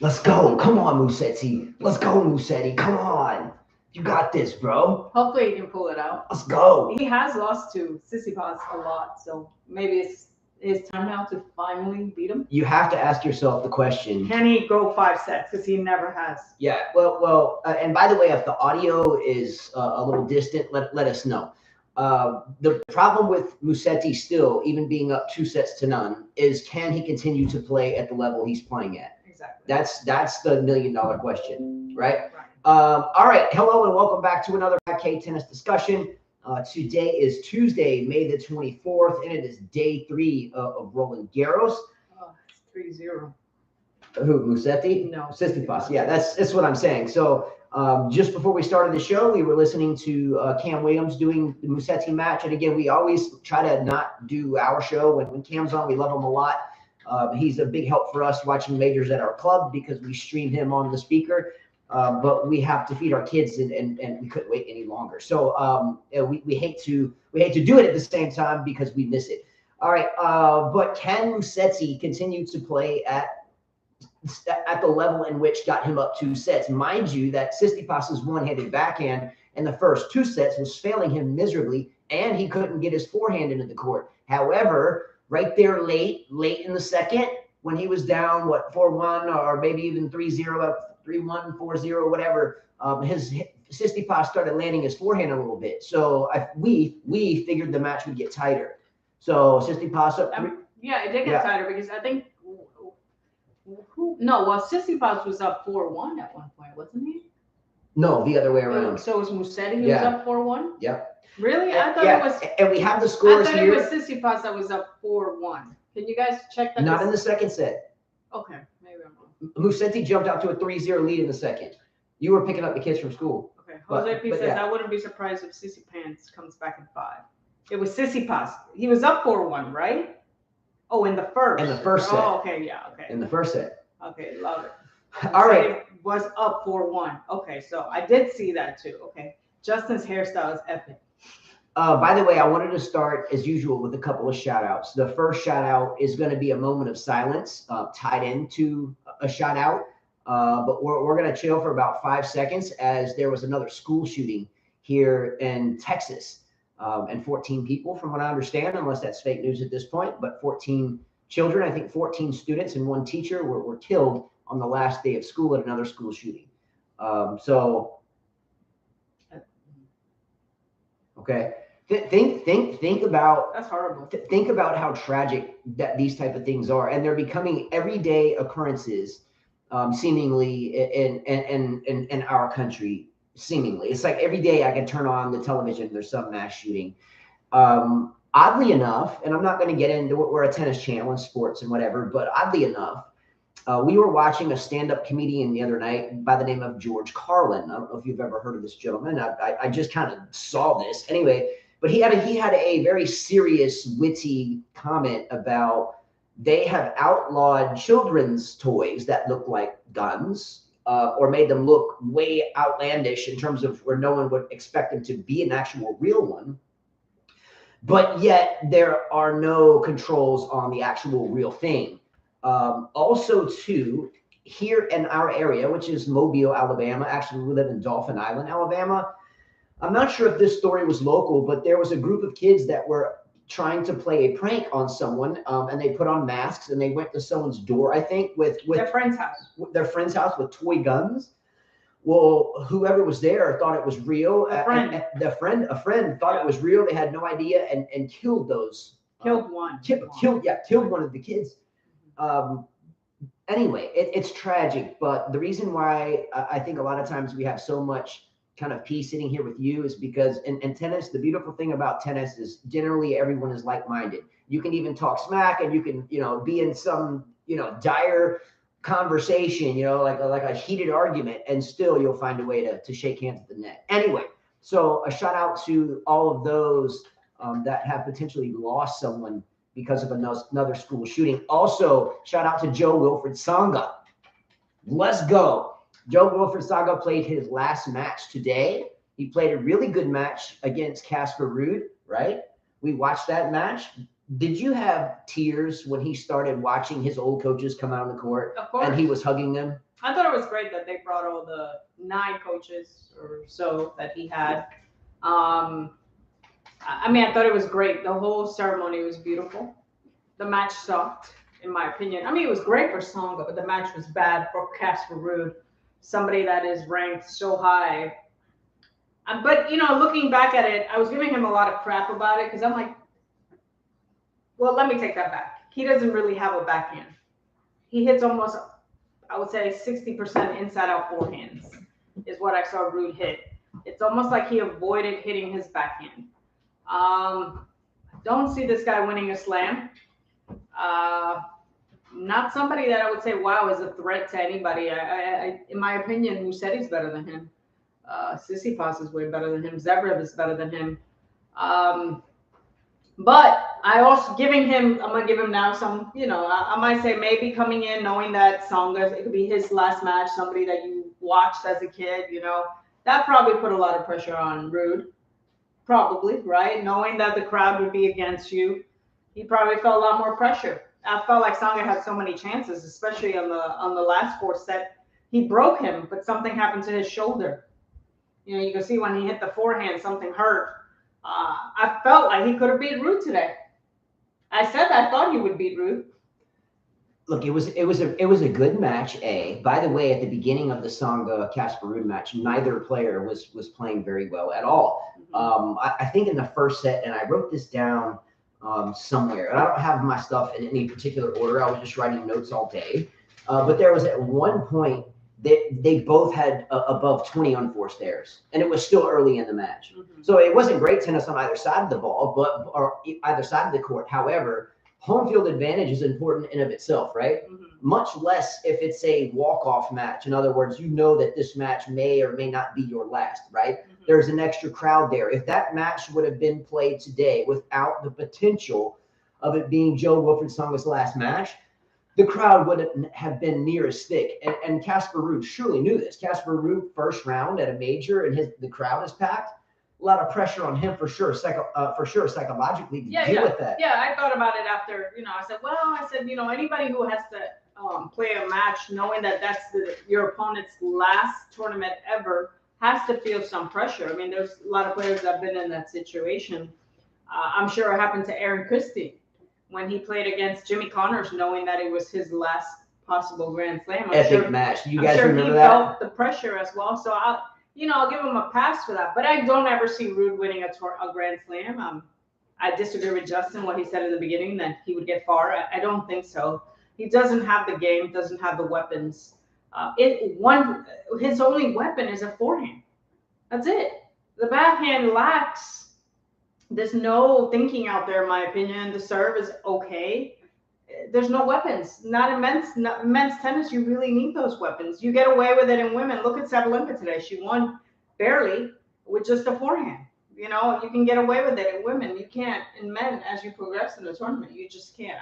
Let's go. Come on, Musetti. Let's go, Musetti. Come on. You got this, bro. Hopefully he can pull it out. Let's go. He has lost to Tsitsipas a lot, so maybe it's time now to finally beat him. You have to ask yourself the question. Can he go 5 sets? Because he never has. Yeah. Well. And by the way, if the audio is a little distant, let us know. The problem with Musetti still, even being up 2-0, is can he continue to play at the level he's playing at? Exactly. That's the $1 million question, right? All right. Hello and welcome back to another 5K tennis discussion. Today is Tuesday, May the 24th, and it is day 3 of Roland Garros. Oh, it's 3-0. Who, Musetti? No. Tsitsipas. Yeah, that's what I'm saying. So just before we started the show, we were listening to Cam Williams doing the Musetti match. And again, we always try to not do our show when Cam's on. We love him a lot. He's a big help for us watching majors at our club because we stream him on the speaker. But we have to feed our kids and we couldn't wait any longer. So we hate to do it at the same time because we miss it. All right. But can Musetti continue to play at the level in which got him up 2 sets? Mind you, that Tsitsipas's one-handed backhand in the first 2 sets was failing him miserably, and he couldn't get his forehand into the court. However, right there late in the second, when he was down, 4-1 or maybe even 3-0 up, 3-1, 4-0, whatever, his Tsitsipas started landing his forehand a little bit. So we figured the match would get tighter. So Tsitsipas, yeah, it did get tighter because I think Tsitsipas was up 4-1 at one point, wasn't he? No, the other way around. So it was Musetti who was up 4-1? Yep. Really? I thought it was. And we have the scores here. I thought here. it was Tsitsipas that was up 4-1. Can you guys check that? Not in the second set. Okay, maybe I'm wrong. Musetti jumped out to a 3-0 lead in the second. You were picking up the kids from school. Okay, Jose P says, I wouldn't be surprised if Tsitsipas comes back in 5. It was Tsitsipas. He was up 4-1, right? Oh, in the first. In the first set. Oh, okay, yeah, okay. In the first set. Okay, love it. All right. It was up 4-1. Okay, so I did see that too. Okay. Justin's hairstyle is epic. By the way, I wanted to start, as usual, with a couple of shout-outs. The first shout-out is going to be a moment of silence tied into a shout-out. But we're going to chill for about 5 seconds as there was another school shooting here in Texas. And 14 people, from what I understand, unless that's fake news at this point, but 14 children, I think 14 students and 1 teacher were killed on the last day of school at another school shooting. Okay. Think about, that's horrible. Think about how tragic that these type of things are, and they're becoming everyday occurrences, seemingly in our country. Seemingly, it's like every day I can turn on the television, there's some mass shooting. Oddly enough, and I'm not going to get into it, we're a tennis channel and sports and whatever, but oddly enough, we were watching a stand-up comedian the other night by the name of George Carlin. I don't know if you've ever heard of this gentleman. I just kind of saw this anyway, but he had a very serious, witty comment about they have outlawed children's toys that look like guns, or made them look way outlandish in terms of where no one would expect them to be an actual real one. But yet there are no controls on the actual real thing. Also, too, here in our area, which is Mobile, Alabama, actually we live in Dauphin Island, Alabama. I'm not sure if this story was local, but there was a group of kids that were trying to play a prank on someone, and they put on masks and they went to someone's door, I think, with their friend's house with toy guns. Well, whoever was there thought it was real. A friend thought it was real. They had no idea and killed those. Killed one. Killed one of the kids. Anyway, it's tragic, but the reason why I think a lot of times we have so much kind of peace sitting here with you is because in tennis, the beautiful thing about tennis is generally everyone is like-minded. You can even talk smack and you can, be in some, dire conversation, like a heated argument, and still you'll find a way to shake hands at the net. Anyway, so a shout out to all of those that have potentially lost someone because of another school shooting. Also, shout out to Jo-Wilfried Tsonga. Let's go. Jo-Wilfried Tsonga played his last match today. He played a really good match against Casper Ruud, right? We watched that match. Did you have tears when he started watching his old coaches come out on the court? Of course. And he was hugging them? great that they brought all the 9 coaches or so that he had. I mean, I thought it was great. The whole ceremony was beautiful. The match sucked, in my opinion. I mean, it was great for Tsonga, but the match was bad for Casper Ruud, somebody that is ranked so high. But, looking back at it, I was giving him a lot of crap about it because I'm like, well, let me take that back. He doesn't really have a backhand. He hits almost, I would say, 60% inside-out forehands is what I saw Ruud hit. It's almost like he avoided hitting his backhand. Don't see this guy winning a slam. Not somebody that I would say, wow, is a threat to anybody. In my opinion, Mussetti's better than him. Tsitsipas is way better than him. Zverev is better than him. But I also I'm going to give him now some, I might say maybe coming in knowing that Tsonga, it could be his last match, somebody that you watched as a kid, that probably put a lot of pressure on Ruud. Probably, right? Knowing that the crowd would be against you, he probably felt a lot more pressure. I felt like Tsonga had so many chances, especially on the last 4th set. He broke him, but something happened to his shoulder. You can see when he hit the forehand, something hurt. I felt like he could have beat Ruud today. I said I thought he would beat Ruud. Look, it was a good match. By the way, at the beginning of the Tsonga Casper Ruud match, neither player was playing very well at all. I think in the first set, and I wrote this down somewhere, and I don't have my stuff in any particular order. I was just writing notes all day. But there was at one point they both had above 20 unforced errors, and it was still early in the match. So it wasn't great tennis on either side of the ball, or either side of the court. However, home field advantage is important in of itself, right? Much less if it's a walk-off match. In other words, that this match may or may not be your last, right? There's an extra crowd there. If that match would have been played today without the potential of it being Jo-Wilfried Tsonga's last match, the crowd wouldn't have been near as thick. And Casper Ruud surely knew this. Casper Ruud, first round at a major, and the crowd is packed. A lot of pressure on him for sure psychologically to deal with that. Yeah, I thought about it after, I said, anybody who has to play a match knowing that that's your opponent's last tournament ever has to feel some pressure. I mean, there's a lot of players that have been in that situation. I'm sure it happened to Aaron Christie when he played against Jimmy Connors, knowing that it was his last possible Grand Slam. Epic match. You guys remember that? He felt the pressure as well. So I'll give him a pass for that. But I don't ever see Ruud winning a Grand Slam. I disagree with Justin, what he said in the beginning, that he would get far. I don't think so. He doesn't have the game, doesn't have the weapons. His only weapon is a forehand. That's it. The backhand lacks. There's no thinking out there, in my opinion. The serve is okay. There's no weapons. Not in men's tennis. You really need those weapons. You get away with it in women. Look at Sabalenka today. She won barely with just a forehand. You can get away with it in women. You can't in men. As you progress in the tournament, you just can't.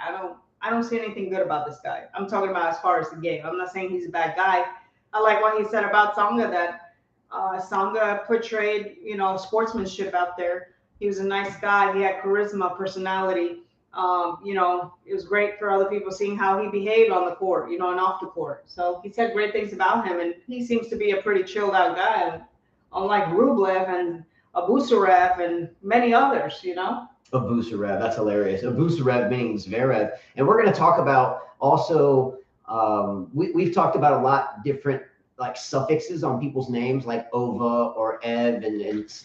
I don't see anything good about this guy. I'm talking about as far as the game. I'm not saying he's a bad guy. I like what he said about Tsonga, that Tsonga portrayed, sportsmanship out there. He was a nice guy. He had charisma, personality. It was great for other people seeing how he behaved on the court, and off the court. So he said great things about him, and he seems to be a pretty chilled out guy, unlike Rublev and Abusarev and many others, Abusarev, that's hilarious. Abusarev meaning Zverev. And we're going to talk about also, we've talked about a lot different suffixes on people's names, like Ova or Ev, and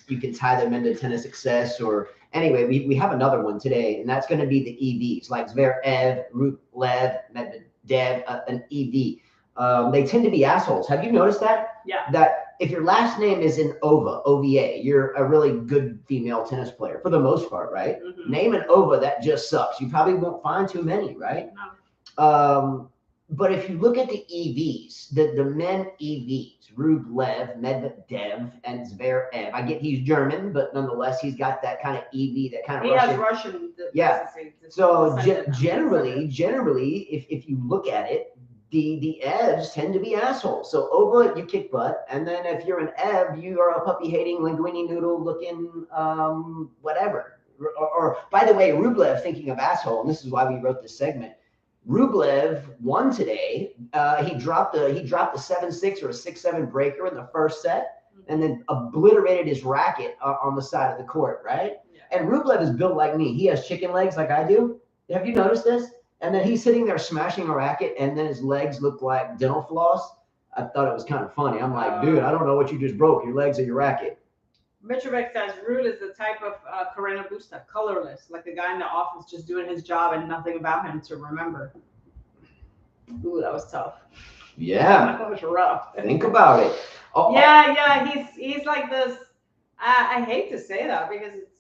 you can tie them into tennis success. Or anyway, we have another one today, and that's going to be the EVs, like Zverev, Rublev, Medvedev, an EV. They tend to be assholes. Have you noticed that? Yeah. That if your last name is in OVA, you're a really good female tennis player for the most part, right? Name an Ova, that just sucks. You probably won't find too many, right? No. But if you look at the EVs, the men EVs, Rublev, Medvedev, and Zverev, I get he's German, but nonetheless, he's got that kind of EV, that kind of He has Russian. Yeah. So generally, if you look at it, the Evs tend to be assholes. So Ova, you kick butt, and then if you're an Ev, you are a puppy-hating, linguine noodle-looking whatever. Or by the way, Rublev, thinking of asshole, and this is why we wrote this segment, Rublev won today. He dropped a 7-6 or a 6-7 breaker in the first set, and then obliterated his racket on the side of the court, right? Yeah. And Rublev is built like me. He has chicken legs like I do. Have you noticed this? And then he's sitting there smashing a racket, and then his legs look like dental floss. I thought it was kind of funny. I'm like, dude, I don't know what you just broke, your legs or your racket. Mitrovic says Rude is the type of Karena Busta, colorless, like the guy in the office just doing his job and nothing about him to remember. Ooh, that was tough. Yeah. That was rough. Think about it. Oh, yeah, he's like this. I hate to say that because it's,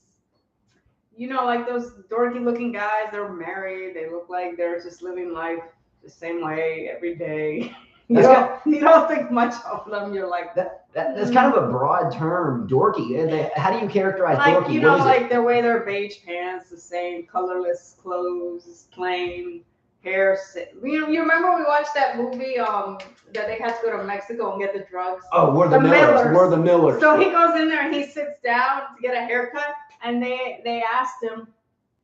you know, like those dorky looking guys, they're married, they look like they're just living life the same way every day. You don't think much of them. You're like that's kind of a broad term, dorky. And how do you characterize like, dorky? You know, like the way their beige pants, the same colorless clothes, plain hair. You remember we watched that movie that they had to go to Mexico and get the drugs? Oh, we're the Millers. We're the Millers. So he goes in there and he sits down to get a haircut, and they asked him,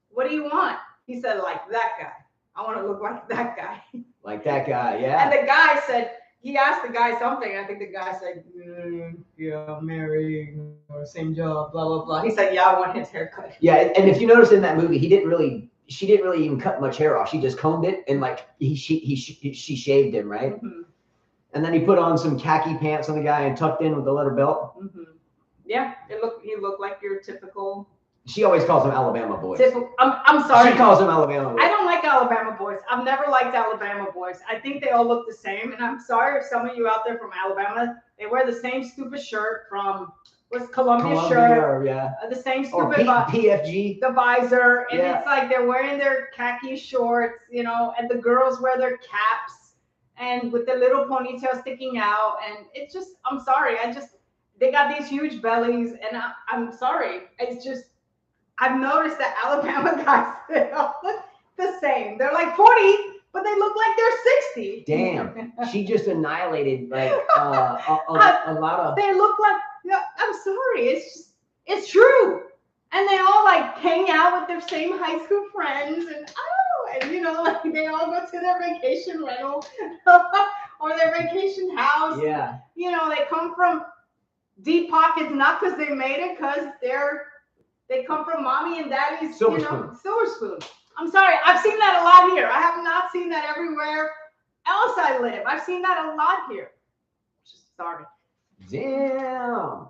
"What do you want?" He said, "Like that guy. I want to look like that guy." Like that guy, yeah. And the guy said, he asked the guy something. I think the guy said, yeah, married, or same job, blah, blah, blah. He said, yeah, I want his haircut. Yeah, and if you notice in that movie, she didn't really even cut much hair off. She just combed it, and like she shaved him, right? Mm-hmm. And then he put on some khaki pants on the guy and tucked in with the leather belt. Mm-hmm. Yeah, he looked like your typical. She always calls them Alabama boys. I'm sorry. She calls them Alabama boys. I don't like Alabama boys. I've never liked Alabama boys. I think they all look the same. And I'm sorry if some of you out there from Alabama, they wear the same stupid shirt from, what's Columbia shirt? Yeah. The same stupid PFG. The visor. And it's like they're wearing their khaki shorts, you know, and the girls wear their caps and with the little ponytail sticking out. And it's just, I'm sorry. They got these huge bellies. And I'm sorry. It's just, I've noticed that Alabama guys, they all look the same. They're like 40, but they look like they're 60. Damn. She just annihilated like a lot of. They look like, I'm sorry. It's true. And they all like hang out with their same high school friends. And you know, like they all go to their vacation rental or their vacation house. Yeah. You know, they come from deep pockets, not because they made it, because they come from mommy and daddy's, silver spoon. I'm sorry. I've seen that a lot here. I have not seen that everywhere else I live. I've seen that a lot here. Sorry. Damn.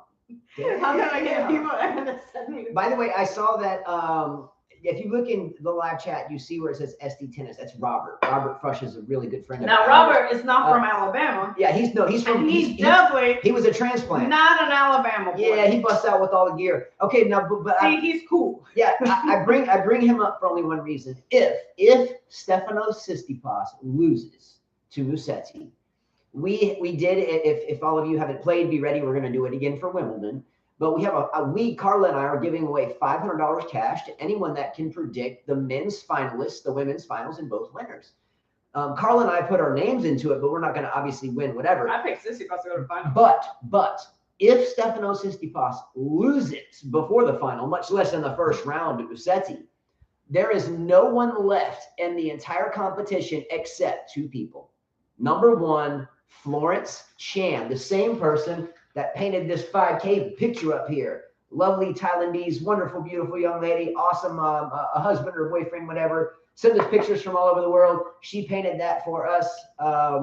How can I get people to send me? By the way, I saw that if you look in the live chat, you see where it says SD Tennis. That's Robert. Robert Frush is a really good friend of ours. Now, Robert is not from Alabama. Yeah, he's from. He's definitely. He was a transplant. Not an Alabama boy. Yeah, he busts out with all the gear. Okay, now, but he's cool. Yeah, I bring him up for only one reason. If Stefanos Tsitsipas loses to Musetti, we did. If all of you haven't played, be ready. We're going to do it again for Wimbledon. But we have Carla and I are giving away $500 cash to anyone that can predict the men's finalists, the women's finals, and both winners. Carla and I put our names into it, but we're not going to obviously win whatever. I picked Tsitsipas to go to the final. But if Stefanos Tsitsipas loses before the final, much less in the first round to Musetti, there is no one left in the entire competition except two people. Number one, Florence Chan, the same person that painted this 5K picture up here. Lovely Thailandese, wonderful, beautiful young lady, awesome, a husband or boyfriend, whatever. Send us pictures from all over the world. She painted that for us.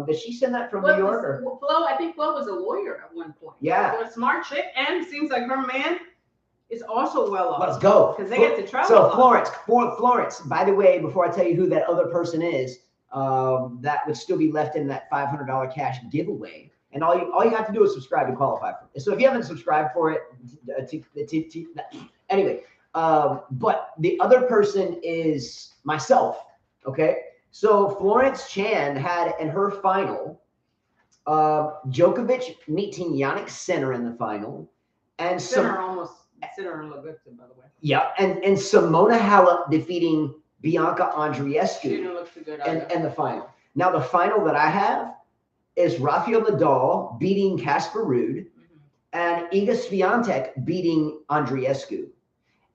Did she send that from New York? I think Flo was a lawyer at one point. Yeah. So a smart chick, and seems like her man is also well off. Let's go. Because they get to travel. So Florence, by the way, before I tell you who that other person is, that would still be left in that $500 cash giveaway. And all you have to do is subscribe to qualify for it. So if you haven't subscribed for it, anyway. But the other person is myself. Okay. So Florence Chan had in her final, Djokovic meeting Yannick Sinner in the final, and Sinner looked good too, by the way. Yeah, and Simona Halep defeating Bianca Andreescu. She didn't look too good in the final. Now the final that I have is Rafael Nadal beating Casper Ruud and Iga Swiatek beating Andreescu.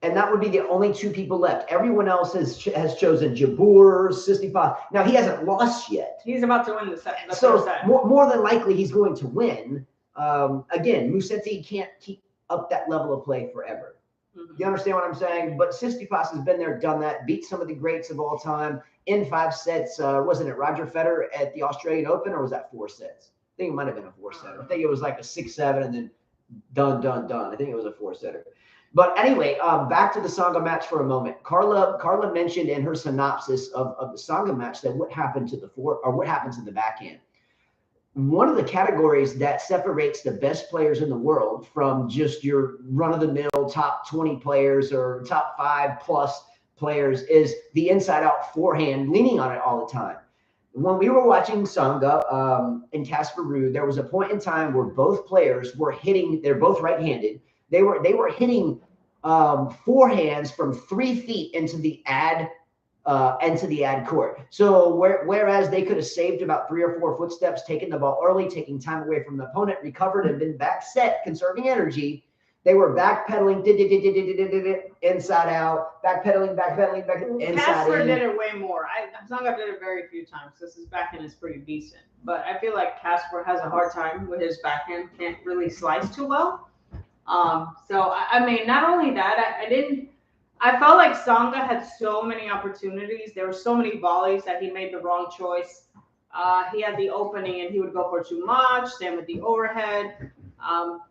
And that would be the only two people left. Everyone else has chosen Jabeur, Tsitsipas. Now, he hasn't lost yet. He's about to win the set. So more than likely, he's going to win. Again, Musetti can't keep up that level of play forever. Mm-hmm. You understand what I'm saying? But Tsitsipas has been there, done that, beat some of the greats of all time in 5 sets. Wasn't it Roger Federer at the Australian Open, or was that 4 sets? I think it might have been a 4-setter. I think it was like a 6-7 and then done. I think it was a 4-setter. But anyway, back to the Tsonga match for a moment. Carla mentioned in her synopsis of the Tsonga match that what happened to the backhand. One of the categories that separates the best players in the world from just your run-of-the-mill top 20 players or top 5+ players is the inside-out forehand, leaning on it all the time. When we were watching Tsonga and Casper Ruud, there was a point in time where both players were hitting. They're both right-handed. They were hitting forehands from 3 feet into the ad court. So whereas they could have saved about 3 or 4 footsteps, taken the ball early, taking time away from the opponent, recovered, and been back set, conserving energy, they were backpedaling, inside out, backpedaling, inside Casper in. did it way more. Tsonga did it very few times because his backhand is pretty decent. But I feel like Casper has a hard time with his backhand, can't really slice too well. So I mean, not only that, I felt like Tsonga had so many opportunities. There were so many volleys that he made the wrong choice. He had the opening and he would go for too much. Same with the overhead.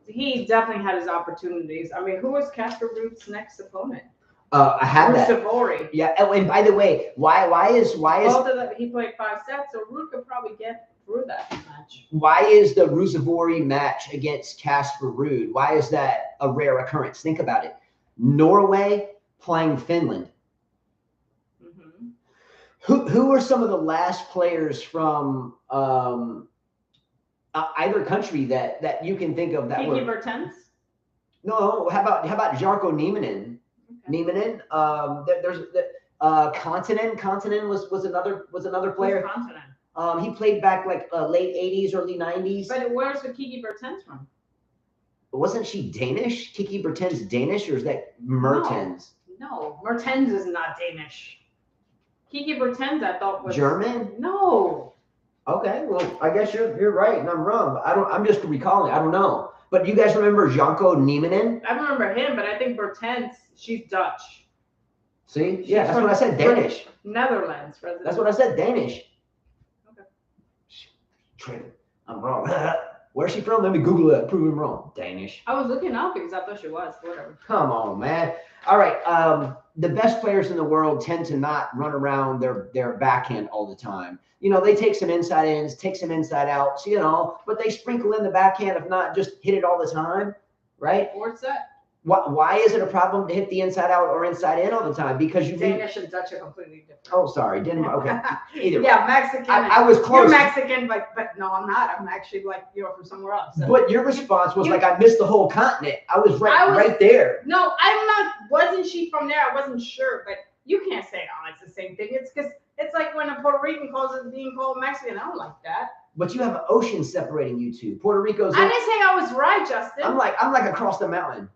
He definitely had his opportunities. I mean, who was Casper Ruud's next opponent? I have that. Savori. Yeah. Oh, and by the way, why is both of them? He played 5 sets, so Ruud could probably get through that match. Why is the Rusevori match against Casper Ruud? Why is that a rare occurrence? Think about it. Norway playing Finland. Mm-hmm. Who were some of the last players from either country that you can think of that Kiki Bertens? No. How about Jarkko Nieminen? Okay. Nieminen. There's Continen was another player. Who's Continen? He played back like late 80s, early 90s. But where's the Kiki Bertens from? Wasn't she Danish? Kiki Bertens Danish, or is that Mertens? No, Mertens is not Danish. Kiki Bertens, I thought was German. No. Okay, well, I guess you're right and I'm wrong. I'm just recalling. I don't know. But you guys remember Jarkko Nieminen? I remember him, but I think Bertens, she's Dutch. See? Yeah, that's what I said. Danish. Netherlands. Resident. That's what I said. Danish. Okay. I'm wrong. Where's she from? Let me Google it. Prove him wrong. Danish. I was looking up because I thought she was. Whatever. Come on, man. All right. The best players in the world tend to not run around their backhand all the time. They take some inside ins, take some inside outs, but they sprinkle in the backhand, if not just hit it all the time, right? 4th set. Why is it a problem to hit the inside out or inside in all the time? Because Danish and Dutch are completely different. Oh, sorry. Didn't okay. Either yeah, Mexican. I was close. You're Mexican, but no, I'm not. I'm actually like from somewhere else. So. But your response was like I missed the whole continent. I was right there. No, I'm not. Wasn't she from there? I wasn't sure, but you can't say it's the same thing. It's because it's like when a Puerto Rican calls it being called Mexican. I don't like that. But you have an ocean separating you two. Puerto Rico's. I didn't say I was right, Justin. I'm like across the mountain.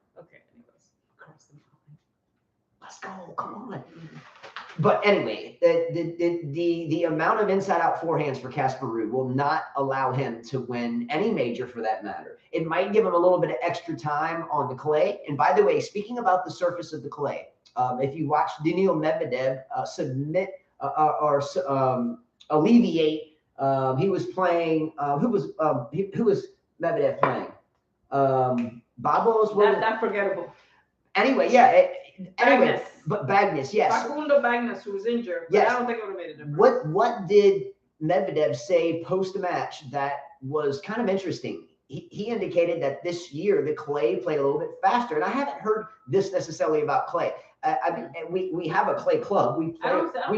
Let's go, come on. But anyway, the amount of inside-out forehands for Casper Ruud will not allow him to win any major for that matter. It might give him a little bit of extra time on the clay. And by the way, speaking about the surface of the clay, if you watch Daniil Medvedev alleviate, he was playing. Who was Medvedev playing? Babos. That's forgettable. Anyway, yeah. Bagnes. But Bagnes, yes. Facundo Bagnes, who was injured. Yes. I don't think it would have made a difference. What did Medvedev say post-match that was kind of interesting? He indicated that this year the clay played a little bit faster, and I haven't heard this necessarily about clay. We have a clay club. We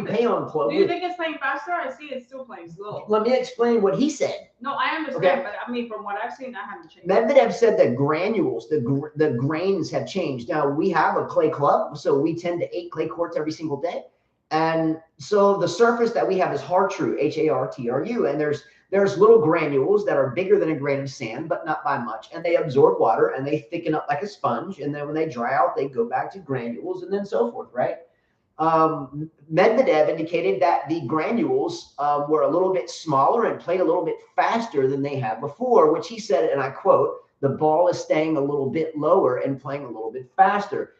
pay on club. Do you think it's playing faster? I see it's still playing slow. Let me explain what he said. No, I understand, but I mean, from what I've seen, I haven't changed. Medvedev said that granules, the grains have changed. Now we have a clay club, so we tend to 8 clay courts every single day, and so the surface that we have is Hartru, HARTRU, and There's little granules that are bigger than a grain of sand, but not by much. And they absorb water and they thicken up like a sponge. And then when they dry out, they go back to granules and then so forth, right? Medvedev indicated that the granules were a little bit smaller and played a little bit faster than they had before, which he said, and I quote, the ball is staying a little bit lower and playing a little bit faster.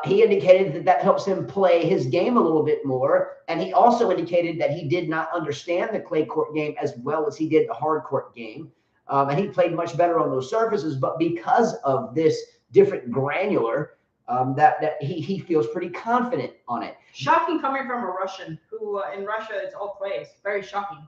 He indicated that that helps him play his game a little bit more. And he also indicated that he did not understand the clay court game as well as he did the hard court game. And he played much better on those surfaces. But because of this different granular, that he feels pretty confident on it. Shocking coming from a Russian who in Russia it's all clay. It's very shocking.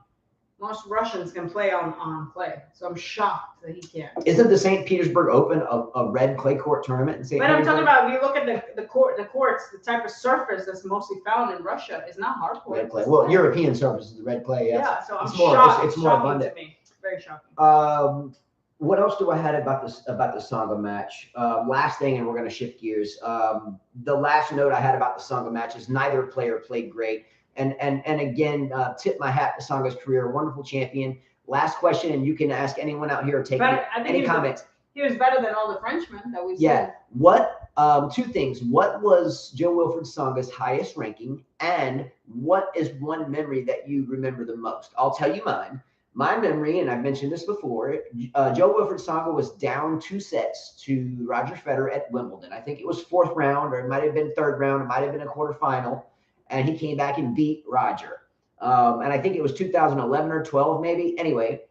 Most Russians can play on clay, so I'm shocked that he can't. Isn't the St. Petersburg Open a red clay court tournament in St. But I'm Petersburg? talking about, if you look at the courts, the type of surface that's mostly found in Russia is not hard court. Red clay. Well, European surface is the red clay. Yeah, so I'm it's more, shocked. it's more abundant. To me. Very shocking. What else do I had about the Tsonga match? Last thing, and we're going to shift gears. The last note I had about the Tsonga match is neither player played great. And again, tip my hat to Tsonga's career. Wonderful champion. Last question, and you can ask anyone out here or take any comments. He was better than all the Frenchmen that we've Yeah. seen. What? Two things. What was Jo-Wilfried Tsonga's highest ranking, and what is one memory that you remember the most? I'll tell you mine. My memory, and I've mentioned this before, Jo-Wilfried Tsonga was down 2 sets to Roger Federer at Wimbledon. I think it was 4th round, or it might have been 3rd round. It might have been a quarterfinal, and he came back and beat Roger. And I think it was 2011 or 12, maybe. Anyway,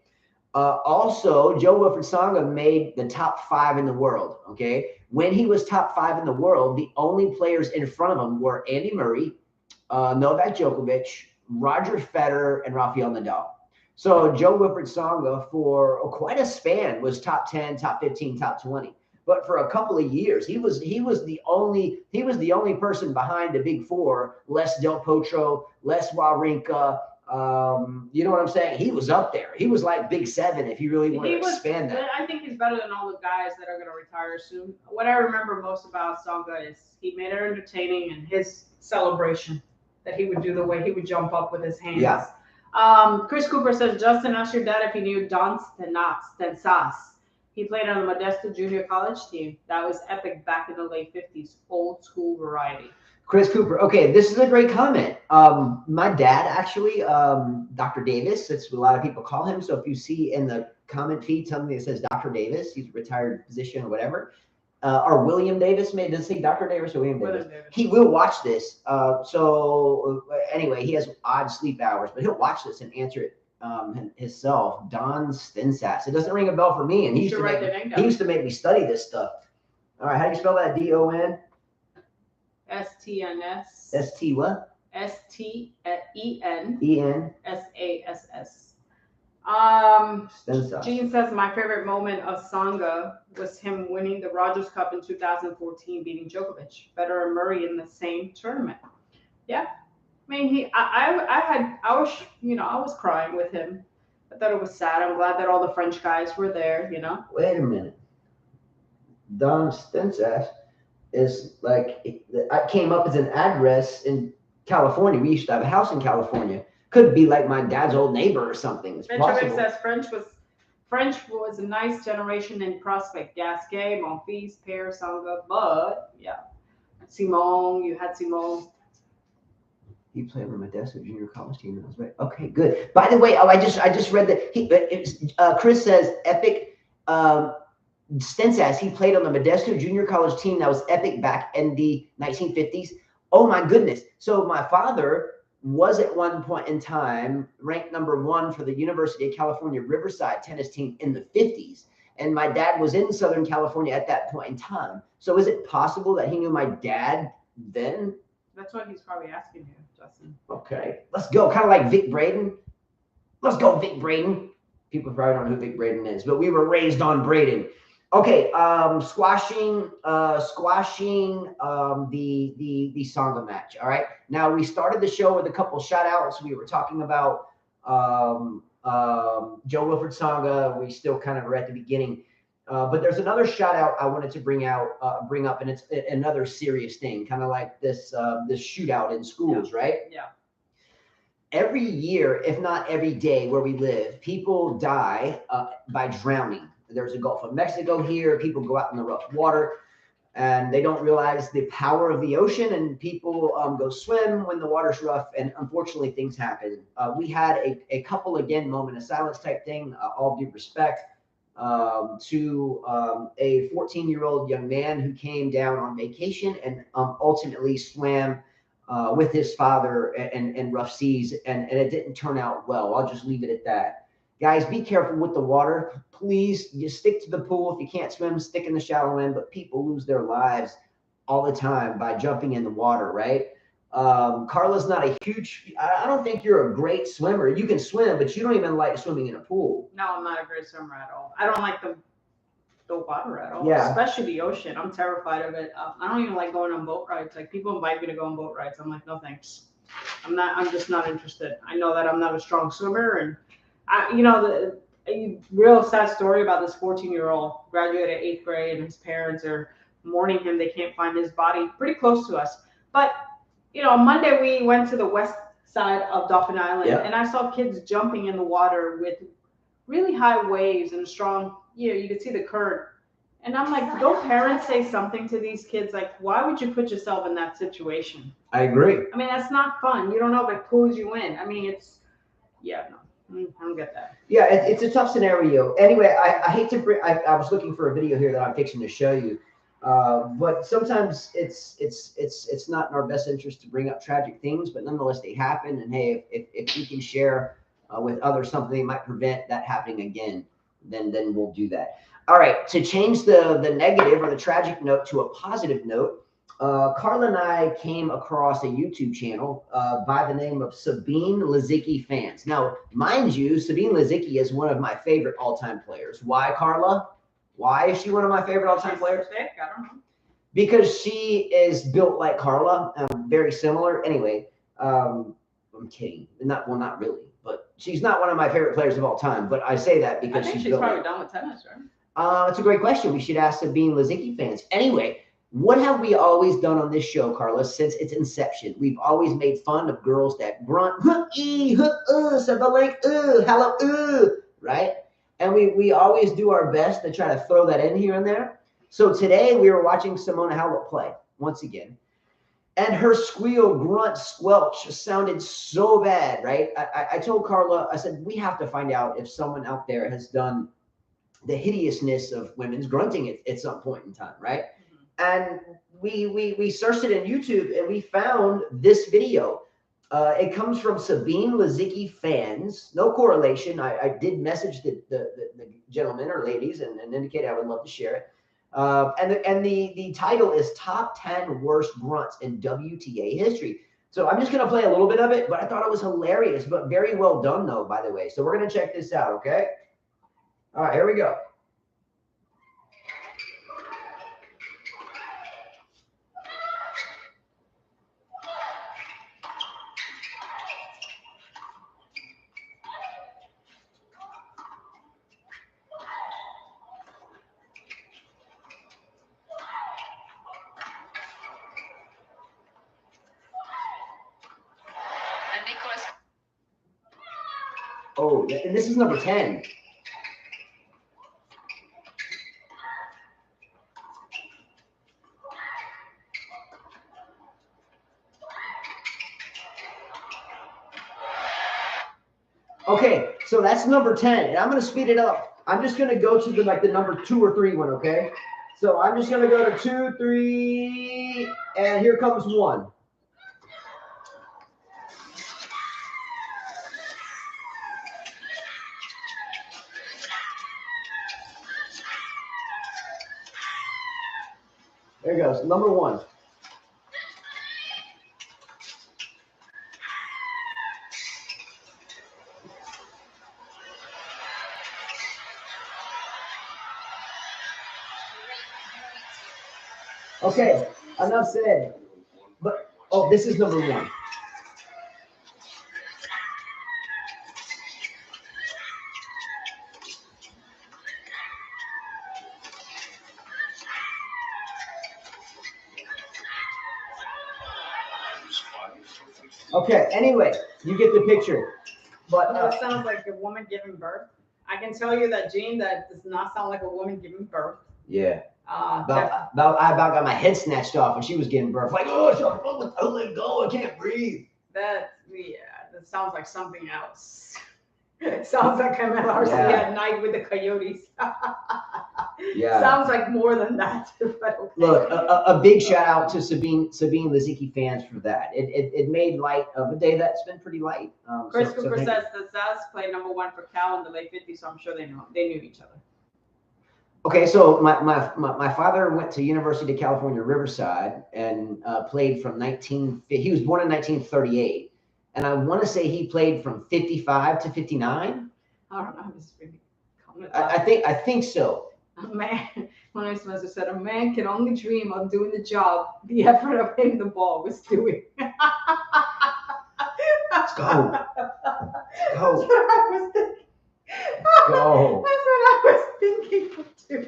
also, Jo-Wilfried Tsonga made the top 5 in the world, okay? When he was top 5 in the world, the only players in front of him were Andy Murray, Novak Djokovic, Roger Federer, and Rafael Nadal. So Jo-Wilfried Tsonga, for quite a span, was top 10, top 15, top 20. But for a couple of years, he was the only person behind the big 4, less Del Potro, less Wawrinka. You know what I'm saying? He was up there. He was like big 7 if you really want to expand that. I think he's better than all the guys that are going to retire soon. What I remember most about Tsonga is he made it entertaining, and his celebration that he would do, the way he would jump up with his hands. Yeah. Chris Cooper says, Justin asked your dad if he knew Don Stensas. He played on the Modesto Junior College team. That was epic back in the late 50s. Old school variety. Chris Cooper. Okay, this is a great comment. My dad, actually, Dr. Davis, that's what a lot of people call him. So if you see in the comment feed something that says Dr. Davis, he's a retired physician or whatever, or William Davis, maybe does it say Dr. Davis or William Davis? He will watch this. So anyway, he has odd sleep hours, but he'll watch this and answer it himself. Don Stensas. It doesn't ring a bell for me, and he used to make me study this stuff. All right, how do you spell that? D-O-N? S-T-N-S. S-T what? S-T-E-N. E-N. S-A-S-S. Stensas. Gene says my favorite moment of Tsonga was him winning the Rogers Cup in 2014, beating Djokovic, Federer, and Murray in the same tournament. Yeah, I mean, I was crying with him. I thought it was sad. I'm glad that all the French guys were there. You know. Wait a minute. Don Stensas is like, I came up as an address in California. We used to have a house in California. Could be like my dad's old neighbor or something. It's possible. Says French was a nice generation in prospect. Gasquet, Monfils, Paire, Tsonga, but yeah, Simon. You had Simon. He played on the Modesto Junior College team. That was right. Okay, good. By the way, I just read that Chris says epic. Stensas, he played on the Modesto Junior College team that was epic back in the 1950s. Oh my goodness! So my father was at one point in time ranked #1 for the University of California Riverside tennis team in the 50s. And my dad was in Southern California at that point in time. So is it possible that he knew my dad then? That's what he's probably asking you, Justin. Okay, let's go. Kind of like Vic Braden. Let's go, Vic Braden. People probably don't know who Vic Braden is, but we were raised on Braden. Okay, squashing the Tsonga match. All right. Now we started the show with a couple shout outs. We were talking about Jo-Wilfried Tsonga. We still kind of were at the beginning. But there's another shout out I wanted to bring up, and it's another serious thing, kind of like this shootout in schools, right? Yeah. every year, if not every day where we live, people die by drowning. There's a Gulf of Mexico here. People go out in the rough water and they don't realize the power of the ocean, and people go swim when the water's rough, and unfortunately things happen. We had a couple, again, moment of silence type thing, all due respect, to a 14-year-old young man who came down on vacation and ultimately swam with his father in rough seas, and it didn't turn out well. I'll just leave it at that. Guys, be careful with the water. Please, you stick to the pool. If you can't swim, stick in the shallow end. But people lose their lives all the time by jumping in the water, right? Carla's not a huge, I don't think you're a great swimmer. You can swim, but you don't even like swimming in a pool. No, I'm not a great swimmer at all. I don't like the water at all, Yeah. Especially the ocean. I'm terrified of it. I don't even like going on boat rides. Like, people invite me to go on boat rides. I'm like, no thanks. I'm just not interested. I know that I'm not a strong swimmer, and a real sad story about this 14-year-old graduated 8th grade, and his parents are mourning him. They can't find his body, pretty close to us. But, on Monday we went to the west side of Dauphin Island, and I saw kids jumping in the water with really high waves and strong, you could see the current. And I'm like, don't parents say something to these kids? Like, why would you put yourself in that situation? I agree. I mean, that's not fun. You don't know if it pulls you in. I mean, no. I don't get that. Yeah, it's a tough scenario. Anyway, I hate to bring. I was looking for a video here that I'm fixing to show you, but sometimes it's not in our best interest to bring up tragic things, but nonetheless they happen. And hey, if we can share with others something that might prevent that happening again, then we'll do that. All right, to change the negative or the tragic note to a positive note. Carla and I came across a YouTube channel by the name of Sabine Lisicki Fans. Now, mind you, Sabine Lisicki is one of my favorite all-time players. Why, Carla? Why is she one of my favorite all-time players? Thick? I don't know. Because she is built like Carla, very similar. Anyway, I'm kidding. Not really, but she's not one of my favorite players of all time. But I say that because she's built probably like, done with tennis, right? That's a great question. We should ask Sabine Lisicki Fans. Anyway. What have we always done on this show, Carla, since its inception? We've always made fun of girls that grunt, hello, right? And we always do our best to try to throw that in here and there. So today we were watching Simona Halep play once again. And her squeal, grunt, squelch sounded so bad, right? I told Carla, I said, we have to find out if someone out there has done the hideousness of women's grunting at some point in time, right? And we searched it in YouTube and we found this video. It comes from Sabine Lisicki Fans. No correlation. I did message the gentlemen or ladies and indicate I would love to share it. And the title is Top 10 Worst Grunts in WTA History. So I'm just going to play a little bit of it, but I thought it was hilarious, but very well done, though, by the way. So we're going to check this out, okay? All right, here we go. Oh, and this is number 10. Okay, so that's number 10, and I'm going to speed it up. I'm just going to go to the number 2 or 3 one, okay? So I'm just going to go to 2, 3, and here comes 1. There goes, number 1. Okay, enough said. But oh, this is number 1. Okay, anyway, You get the picture. But That sounds like a woman giving birth. I can tell you that, Gene, that does not sound like a woman giving birth. yeah. Uh, I about got my head snatched off when she was giving birth. Like, oh, don't let go. I can't breathe. that sounds like something else. It sounds like I'm at RC at night with the coyotes. Yeah. Sounds like more than that. But okay. Look, a big shout out to Sabine Lisicki fans for that. It made light of a day that's been pretty light. Chris Cooper says that Zaz played #1 for Cal in the late 50s, so I'm sure they knew each other. Okay, so my father went to University of California, Riverside, and played from he was born in 1938. And I want to say he played from 55 to 59. I don't know. This really I think so. A man, one of his masters said, a man can only dream of doing the job the effort of hitting the ball was doing. Let's go. That's what I was thinking. Go. That's what I was thinking too.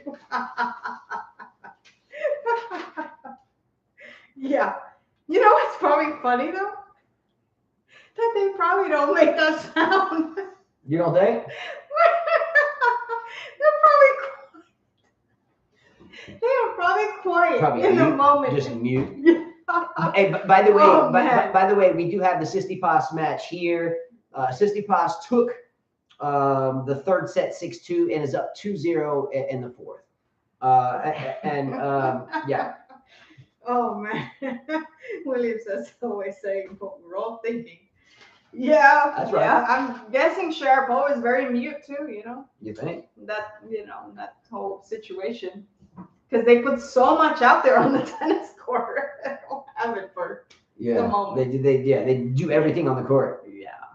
Yeah. You know what's probably funny though? That they probably don't make that sound. You don't think? They are probably quiet Probably in mute, the moment. Just mute. Hey, by the way, by the way, we do have the Sistipas match here. Sistipas took the third set 6-2 and is up 2-0 in the fourth. Yeah. Oh man, William says always saying what we're all thinking. Yeah, that's right. Yeah, I'm guessing Sharapova is very mute too. You know. You think? That that whole situation, because they put so much out there on the tennis court. I don't have it for the moment. They do everything on the court. Yeah.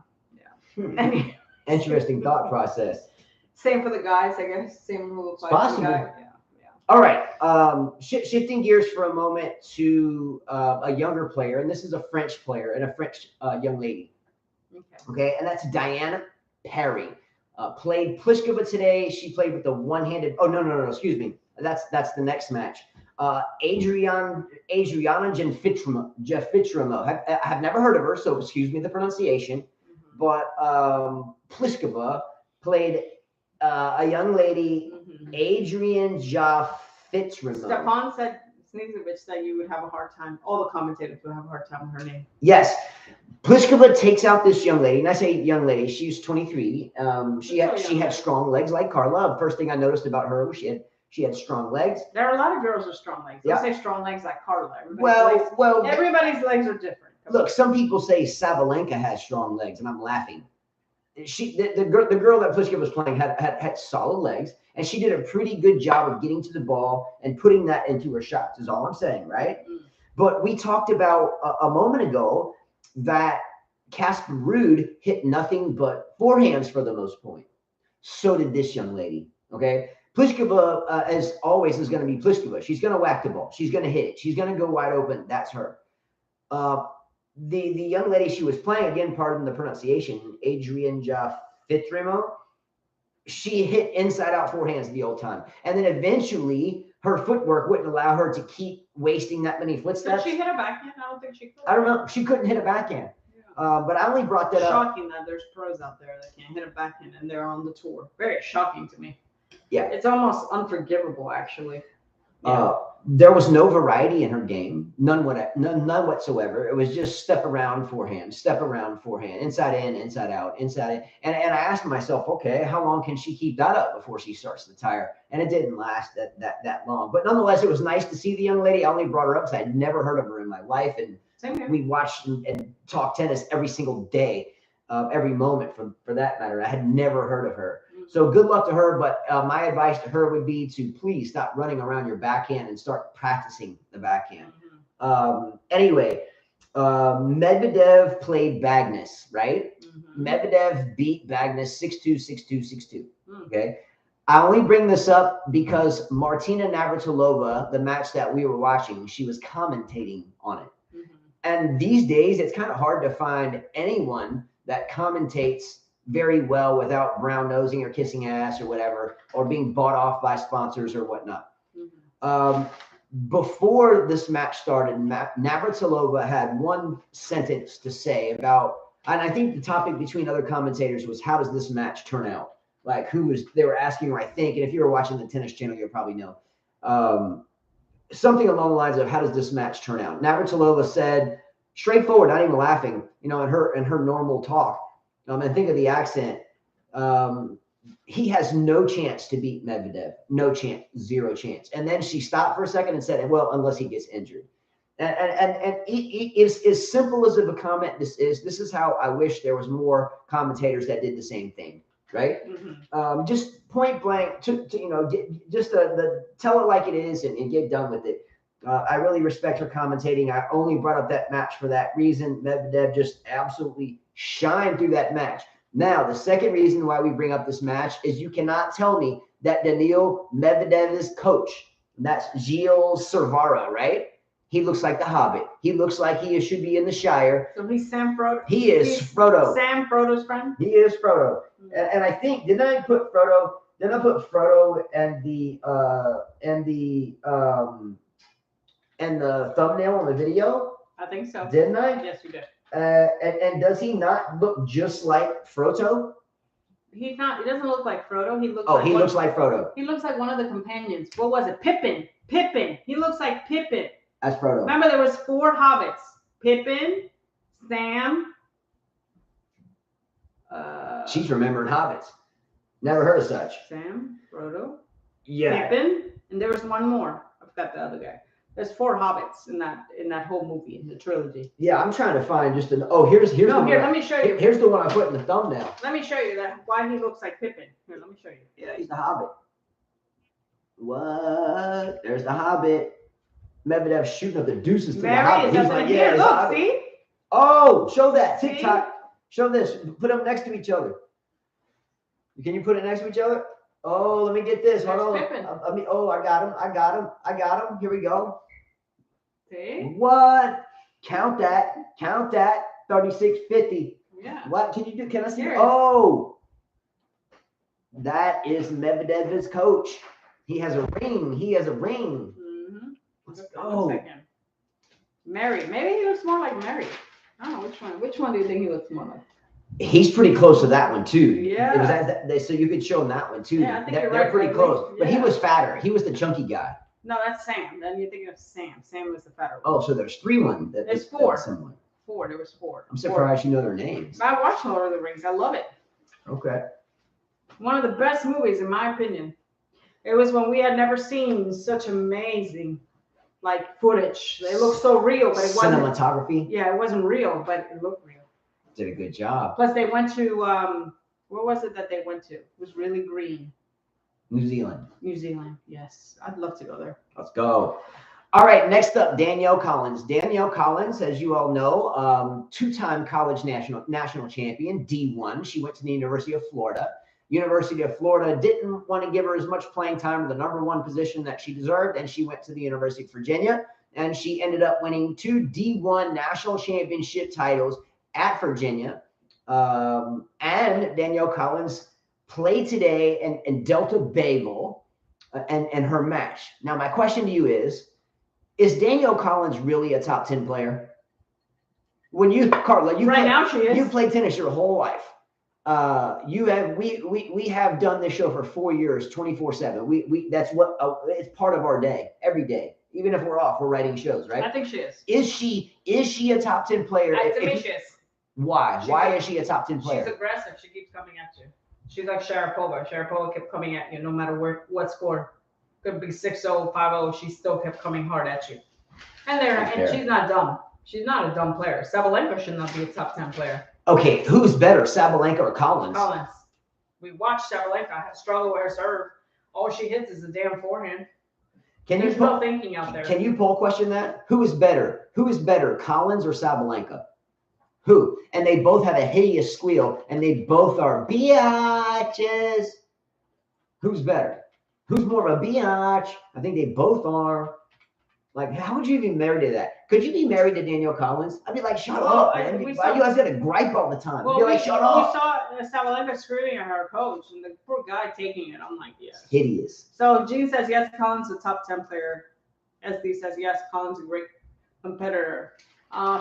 Interesting thought process. Same for the guys, I guess. Same rule applies possible. to the guys. Yeah. All right. Shifting gears for a moment to a younger player, and this is a French player and a French young lady. Okay, and that's Danielle Collins. Played Pliskova today. She played with the one-handed. Oh no, excuse me. That's the next match. Adriana Jeffitrimo. I have never heard of her, so excuse me the pronunciation. Mm-hmm. But Pliskova played a young lady, Adrian Jeffitrimo. Stefan said Sneezovic that you would have a hard time. All the commentators would have a hard time with her name. Yes. Pliskova takes out this young lady, and I say young lady, she's 23. She had strong legs like Carla. First thing I noticed about her was she had strong legs. There are a lot of girls with strong legs. Don't say strong legs like Carla. Everybody's legs are different. Look, some people say Sabalenka has strong legs, and I'm laughing. The girl that Pliskova was playing had solid legs, and she did a pretty good job of getting to the ball and putting that into her shots. Is all I'm saying, right? Mm. But we talked about a moment ago that Casper Ruud hit nothing but forehands for the most point. So did this young lady. Okay, Pliskova, as always, is going to be Pliskova. She's going to whack the ball. She's going to hit it. She's going to go wide open. That's her. The young lady she was playing, again, pardon the pronunciation, Adrian Jeffitrimo, she hit inside-out forehands the whole time. And then eventually, her footwork wouldn't allow her to keep wasting that many footsteps. Did she hit a backhand? I don't think she could. I don't know. She couldn't hit a backhand. Yeah. But I only brought that up. Shocking that there's pros out there that can't hit a backhand and they're on the tour. Very shocking to me. Yeah. It's almost unforgivable, actually. Yeah. There was no variety in her game, none whatsoever. It was just step around forehand, inside in, inside out, inside in. And I asked myself, okay, how long can she keep that up before she starts to tire? And it didn't last that long. But nonetheless, it was nice to see the young lady. I only brought her up because I'd never heard of her in my life. And we watched and talked tennis every single day, every moment for that matter. I had never heard of her. So good luck to her, but my advice to her would be to please stop running around your backhand and start practicing the backhand. Anyway, Medvedev played Bagnes, right? Medvedev beat Bagnes 6-2, 6-2, 6-2. Okay. I only bring this up because Martina Navratilova, the match that we were watching, she was commentating on it. And these days, it's kind of hard to find anyone that commentates very well without brown nosing or kissing ass or whatever, or being bought off by sponsors or whatnot. Before this match started, Navratilova had one sentence to say about And I think the topic between other commentators was, how does this match turn out? Like, they were asking her, I think, and if you were watching the tennis channel, you'll probably know. Something along the lines of, how does this match turn out? Navratilova said, straightforward, not even laughing, in her normal talk. And think of the accent. He has no chance to beat Medvedev. No chance, zero chance. And then she stopped for a second and said, well, unless he gets injured. And it's as simple as of a comment this is how I wish there was more commentators that did the same thing, right? Mm-hmm. Just point blank, to tell it like it is and get done with it. I really respect her commentating. I only brought up that match for that reason. Medvedev just absolutely shined through that match. Now, the second reason why we bring up this match is you cannot tell me that Daniil Medvedev's coach, that's Gilles, right? He looks like the Hobbit. He looks like he should be in the Shire. So he's Sam Frodo. He is Frodo. Sam Frodo's friend. He is Frodo. And I think, didn't I put Frodo and the thumbnail on the video? I think so. Didn't I? Yes, you did. And does he not look just like Frodo? He's not. He doesn't look like Frodo. He looks. He looks like Frodo. He looks like one of the companions. What was it? Pippin. He looks like Pippin. That's Frodo. Remember, there was 4 hobbits: Pippin, Sam. She's remembering hobbits. Never heard of such. Sam, Frodo, yeah. Pippin, and there was one more. I forgot the other guy. There's 4 hobbits in that whole movie, in the trilogy. Yeah, I'm trying to find just an. Oh, here's the one. Let me show you. Here's the one I put in the thumbnail. Let me show you why he looks like Pippin. Here, let me show you. Yeah, he's the Hobbit. What? There's the Hobbit. Medvedev shooting up the deuces to the Hobbit. He's like, yeah, look, see? Oh, show that. TikTok. Show this. Put them next to each other. Can you put it next to each other? Oh, let me get this. Hold on. I got him. Here we go. See? What? Count that. 36.50. Yeah. What can you do? Can I see? Here. Oh, that is Medvedev's coach. He has a ring. Mm-hmm. Let's go. Mary. Maybe he looks more like Mary. I don't know which one. Which one do you think he looks more like? He's pretty close to that one too. Yeah. It was so you could show him that one too. Yeah, I think you're they're right, pretty close. Yeah. But he was fatter. He was the chunky guy. No, that's Sam. Then you're thinking of Sam. Sam was the fatter one. Oh, so there's 3 ones. There's 4. Someone. 4. There was 4. I'm surprised you know their names. I watched Lord of the Rings. I love it. Okay. One of the best movies, in my opinion. It was when we had never seen such amazing, footage. They looked so real, but it wasn't. Cinematography. Yeah, it wasn't real, but it looked real. Did a good job. Plus, they went to where was it that they went to? It was really green. New Zealand. New Zealand. Yes, I'd love to go there. Let's go. All right, next up, Danielle Collins. Danielle Collins, as you all know, 2-time college national champion, D1. She went to the University of Florida. University of Florida didn't want to give her as much playing time or the number 1 position that she deserved, and she went to the University of Virginia, and she ended up winning 2 D1 national championship titles at Virginia. And Danielle Collins played today and dealt a bagel and her match. Now, my question to you is Danielle Collins really a top 10 player? When Carla, now she is. You played tennis your whole life. We have done this show for 4 years, 24/7. That's what it's part of our day, every day. Even if we're off, we're writing shows, right? I think she is. Is she a top 10 player? I think she is. Why? Why is she a top 10 player? She's aggressive. She keeps coming at you. She's like Sharapova. Sharapova kept coming at you no matter what score. Could be 6-0, 5-0. She still kept coming hard at you. And she's not dumb. She's not a dumb player. Sabalenka should not be a top 10 player. Okay, who's better, Sabalenka or Collins? Collins. We watched Sabalenka struggle with her serve. All she hits is a damn forehand. There's no thinking out there. Can you poll question that? Who is better? Collins or Sabalenka? Who? And they both have a hideous squeal, and they both are biatches. Who's better? Who's more of a biatch? I think they both are. How would you be married to that? Could you be married to Danielle Collins? I'd be like, shut up, man. Why you guys got to gripe all the time? Well, be like, shut up. We saw Sabalenka screaming at her coach, and the poor guy taking it. I'm like, yes. Hideous. So Jean says, yes, Collins is a top 10 player. SD says, yes, Collins is a great competitor.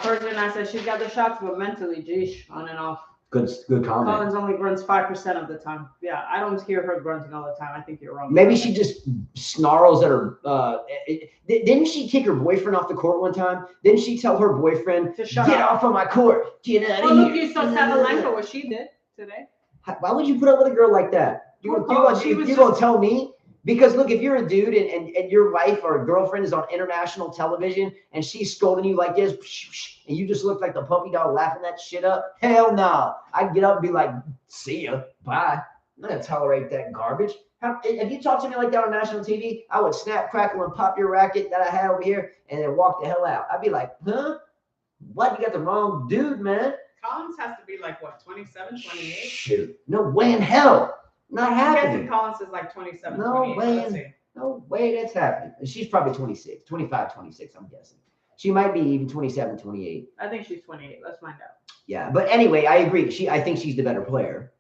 Thursday night said she's got the shots, but mentally, geesh, on and off. Good comment. Collins only grunts 5% of the time. Yeah, I don't hear her grunting all the time. I think you're wrong. Maybe she just snarls at her. Didn't she kick her boyfriend off the court one time? Didn't she tell her boyfriend, to shut get up. off of my court, get out of Well, here? look, you saw Sabalenka, what she did today. Why would you put up with a girl like that? You gonna tell me? Because look, if you're a dude and your wife or girlfriend is on international television and she's scolding you like this, and you just look like the puppy dog laughing that shit up, hell no. I'd get up and be like, see ya, bye. I'm not gonna tolerate that garbage. If you talk to me like that on national TV, I would snap, crackle, and pop your racket that I had over here and then walk the hell out. I'd be like, huh? What? You got the wrong dude, man. Collins has to be like, what, 27, 28? Shoot. No way in hell. Not happening. I'm guessing Collins is like 27, No 28. way. No way that's happening. She's probably 26, 25, 26, I'm guessing. She might be even 27, 28. I think she's 28. Let's find out. Yeah, but anyway, I agree. I think she's the better player,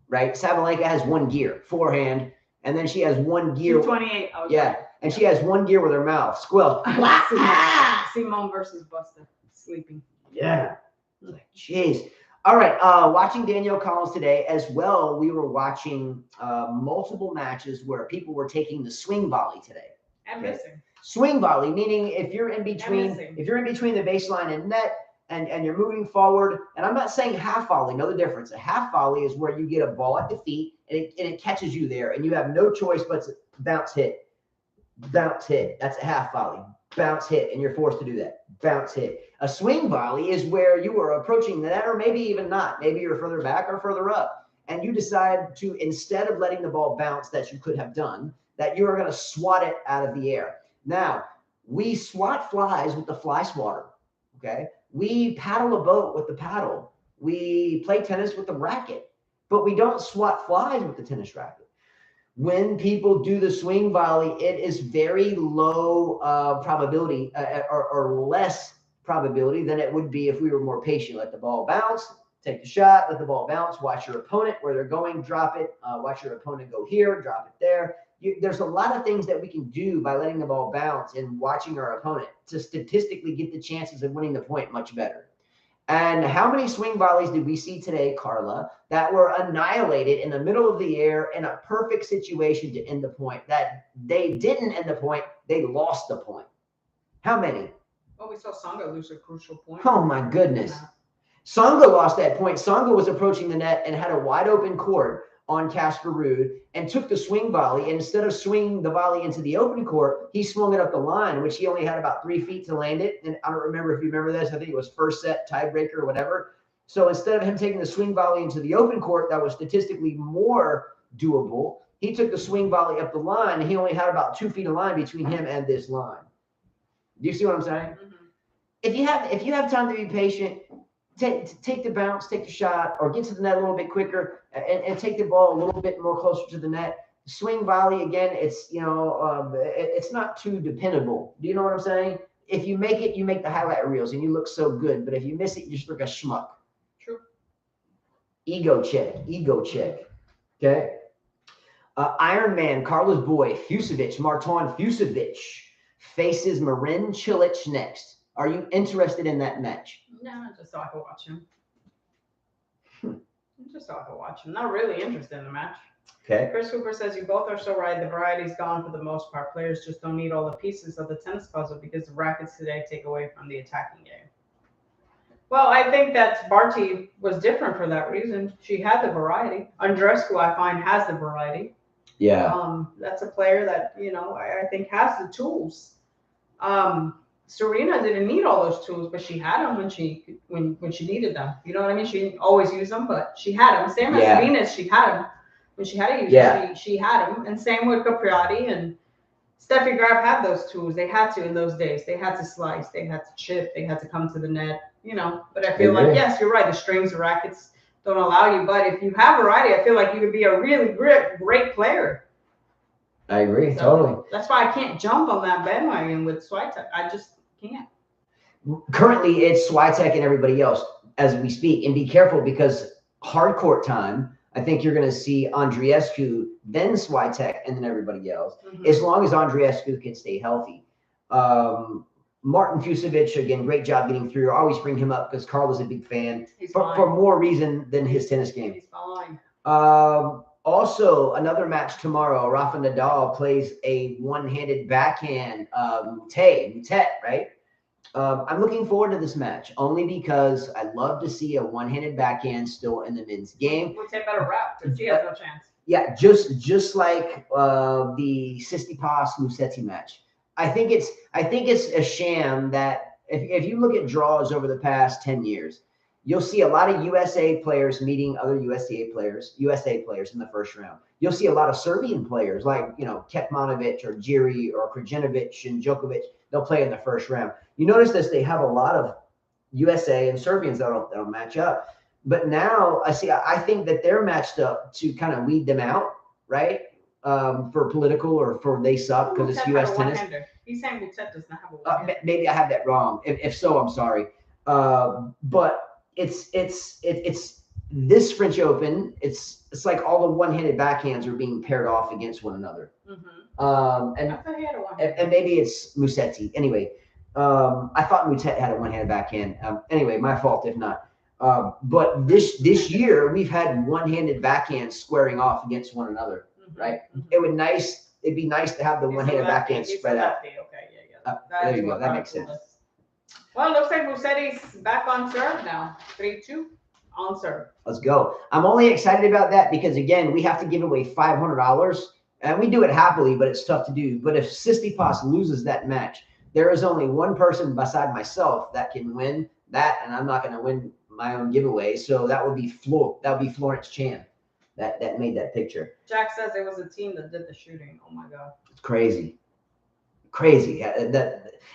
right? Sabalenka has one gear, forehand, and then she has one gear. She's 28. Yeah, and she has one gear with her mouth. Squelch. Simone versus Buster. Sleeping. Yeah. Like, jeez. All right. Watching Danielle Collins today as well. We were watching multiple matches where people were taking the swing volley today. And missing. Swing volley, meaning if you're in between the baseline and net and you're moving forward, and I'm not saying half volley, know the difference. A half volley is where you get a ball at the feet and it catches you there and you have no choice but to bounce hit. Bounce hit. That's a half volley. Bounce hit, and you're forced to do that. Bounce hit. A swing volley is where you are approaching the net, or maybe even not. Maybe you're further back or further up, and you decide to, instead of letting the ball bounce that you could have done, that you are going to swat it out of the air. Now, we swat flies with the fly swatter, okay? We paddle a boat with the paddle. We play tennis with the racket, but we don't swat flies with the tennis racket. When people do the swing volley, it is very low probability or less probability than it would be if we were more patient. Let the ball bounce, take the shot, let the ball bounce, watch your opponent where they're going, drop it, watch your opponent go here, drop it there. There's a lot of things that we can do by letting the ball bounce and watching our opponent to statistically get the chances of winning the point much better. And how many swing volleys did we see today, Carla, that were annihilated in the middle of the air in a perfect situation to end the point? That they didn't end the point, they lost the point. How many? Well, we saw Tsonga lose a crucial point. Oh, my goodness. Tsonga lost that point. Tsonga was approaching the net and had a wide open court on Casper Ruud and took the swing volley. And instead of swinging the volley into the open court, he swung it up the line, which he only had about 3 feet to land it. And I don't remember if you remember this. I think it was first set, tiebreaker, or whatever. So instead of him taking the swing volley into the open court, that was statistically more doable. He took the swing volley up the line, and he only had about 2 feet of line between him and this line. Do you see what I'm saying? Mm-hmm. If you have time to be patient, take the bounce, take the shot, or get to the net a little bit quicker and take the ball a little bit more closer to the net. Swing volley, again, it's, it's not too dependable. Do you know what I'm saying? If you make it, you make the highlight reels and you look so good. But if you miss it, you just look a schmuck. True. Ego check. Okay. Iron Man, Carlos Boy, Martin Fusovic faces Marin Cilic next. Are you interested in that match? No, just so I can watch him. Just so I can watch him. Not really interested in the match. Okay. Chris Hooper says you both are so right. The variety's gone for the most part. Players just don't need all the pieces of the tennis puzzle because the rackets today take away from the attacking game. Well, I think that Barty was different for that reason. She had the variety. Andreescu, I find, has the variety. Yeah. That's a player that, I think has the tools. Serena didn't need all those tools, but she had them when she needed them. You know what I mean? She didn't always use them, but she had them. Same as Venus, she had them when she had to use them. She had them, and same with Capriati and Steffi Graf had those tools. They had to in those days. They had to slice, they had to chip, they had to come to the net. But I feel like yes, you're right. The strings, the rackets don't allow you, but if you have variety, I feel like you could be a really great player. I agree, totally. That's why I can't jump on that bandwagon with Swiatek. I just can't. Currently, it's Swiatek and everybody else as we speak. And be careful because hard court time, I think you're going to see Andreescu, then Swiatek, and then everybody else, as long as Andreescu can stay healthy. Martin Fucsovics, again, great job getting through. I always bring him up because Carl is a big fan for more reason than his tennis game. He's fine. Also, another match tomorrow. Rafa Nadal plays a one-handed backhand, Mutet, right? I'm looking forward to this match only because I love to see a one-handed backhand still in the men's game. Mutet better rap because he has no chance. Yeah, just like the Tsitsipas Musetti match. I think it's a sham that if you look at draws over the past 10 years, you'll see a lot of USA players meeting other USA players in the first round. You'll see a lot of Serbian players like, Kekmanovic or Jiri or Krajinovic and Djokovic. They'll play in the first round. You notice this, they have a lot of USA and Serbians that'll match up. But now I think that they're matched up to kind of weed them out, right? For political or for they suck because it's U.S. tennis. He's saying Mutet does not have a one-hander. Maybe I have that wrong. If so, I'm sorry. But it's this French Open. It's like all the one-handed backhands are being paired off against one another. Mm-hmm. And maybe it's Musetti. Anyway, I thought Mutet had a one-handed backhand. Anyway, my fault if not. But this year we've had one-handed backhands squaring off against one another, right? Mm-hmm. It'd be nice to have the one-handed backhand spread out. Okay, yeah. There you go. That makes sense. Well, it looks like Musetti's back on serve now. 3-2 on serve. Let's go. I'm only excited about that because again, we have to give away $500, and we do it happily, but it's tough to do. But if Tsitsipas loses that match, there is only one person beside myself that can win that, and I'm not going to win my own giveaway. So that would be Florence Chan that made that picture. Jack says it was a team that did the shooting. Oh my God. It's crazy.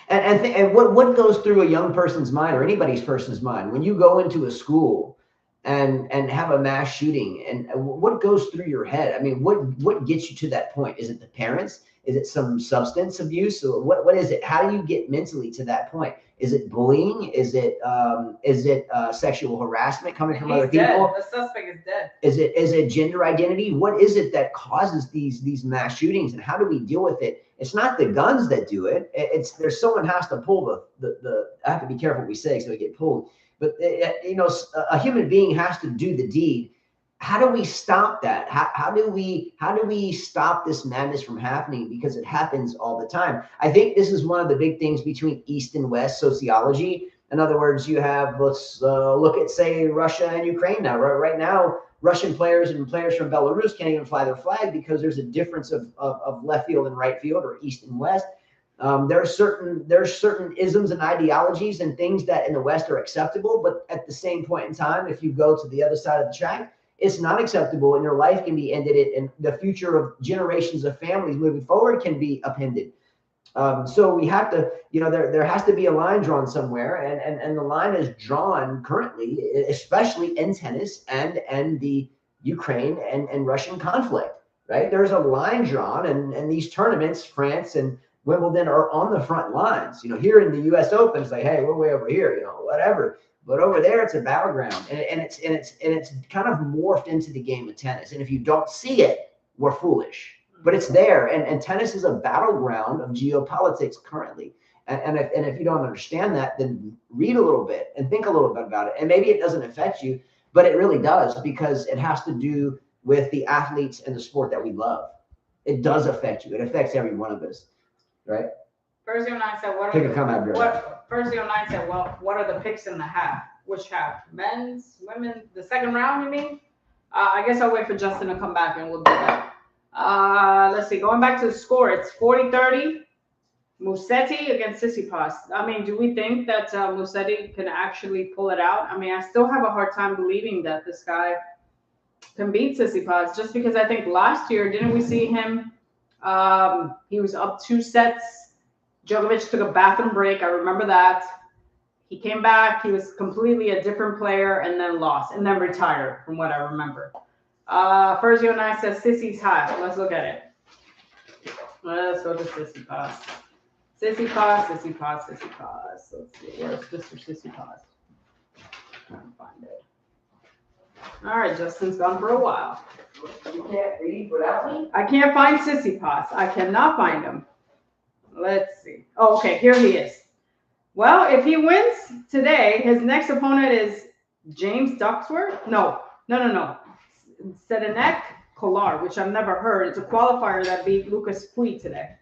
And what goes through a young person's mind or anybody's person's mind when you go into a school and have a mass shooting, and what goes through your head? I mean, what gets you to that point? Is it the parents? Is it some substance abuse? Or what is it? How do you get mentally to that point? Is it bullying? Is it sexual harassment coming from other people? The suspect is dead. Is it gender identity? What is it that causes these mass shootings, and how do we deal with it? It's not the guns that do it. There's someone has to pull the. I have to be careful what we say so we get pulled. But a human being has to do the deed. How do we stop that? How do we stop this madness from happening? Because it happens all the time. I think this is one of the big things between East and West sociology. In other words, you have, let's look at, say, Russia and Ukraine now. Right now, Russian players and players from Belarus can't even fly their flag because there's a difference of left field and right field, or East and West. There's certain isms and ideologies and things that in the West are acceptable, but at the same point in time, if you go to the other side of the track, it's not acceptable, and your life can be ended, and the future of generations of families moving forward can be upended. So we have to, there has to be a line drawn somewhere, and the line is drawn currently, especially in tennis and the Ukraine and Russian conflict, right? There's a line drawn, and these tournaments, France and Wimbledon, are on the front lines. Here in the U.S. Open, it's like, hey, we're way over here, whatever. But over there, it's a battleground, and it's kind of morphed into the game of tennis. And if you don't see it, we're foolish. But it's there, and tennis is a battleground of geopolitics currently. And if you don't understand that, then read a little bit and think a little bit about it. And maybe it doesn't affect you, but it really does, because it has to do with the athletes and the sport that we love. It does affect you. It affects every one of us, right? First 09 said, what are the picks in the half? Which half? Men's, women, the second round, you mean? I guess I'll wait for Justin to come back and we'll do that. Let's see. Going back to the score, it's 40-30. Musetti against Tsitsipas. I mean, do we think that Musetti can actually pull it out? I mean, I still have a hard time believing that this guy can beat Tsitsipas, just because I think last year, didn't we see him? He was up 2 sets. Djokovic took a bathroom break. I remember that. He came back. He was completely a different player, and then lost, and then retired, from what I remember. First 09 says Sissy's hot. Let's look at it. Let's go to Tsitsipas. Tsitsipas. Let's see. Where's Mr. Tsitsipas? Trying to find it. All right, Justin's gone for a while. You can't read without me? I can't find Tsitsipas. I cannot find him. Let's see. Oh, okay, here he is. Well, if he wins today, his next opponent is James Ducksworth. No. Sedenek Kolar, which I've never heard. It's a qualifier that beat Lucas Pouille today.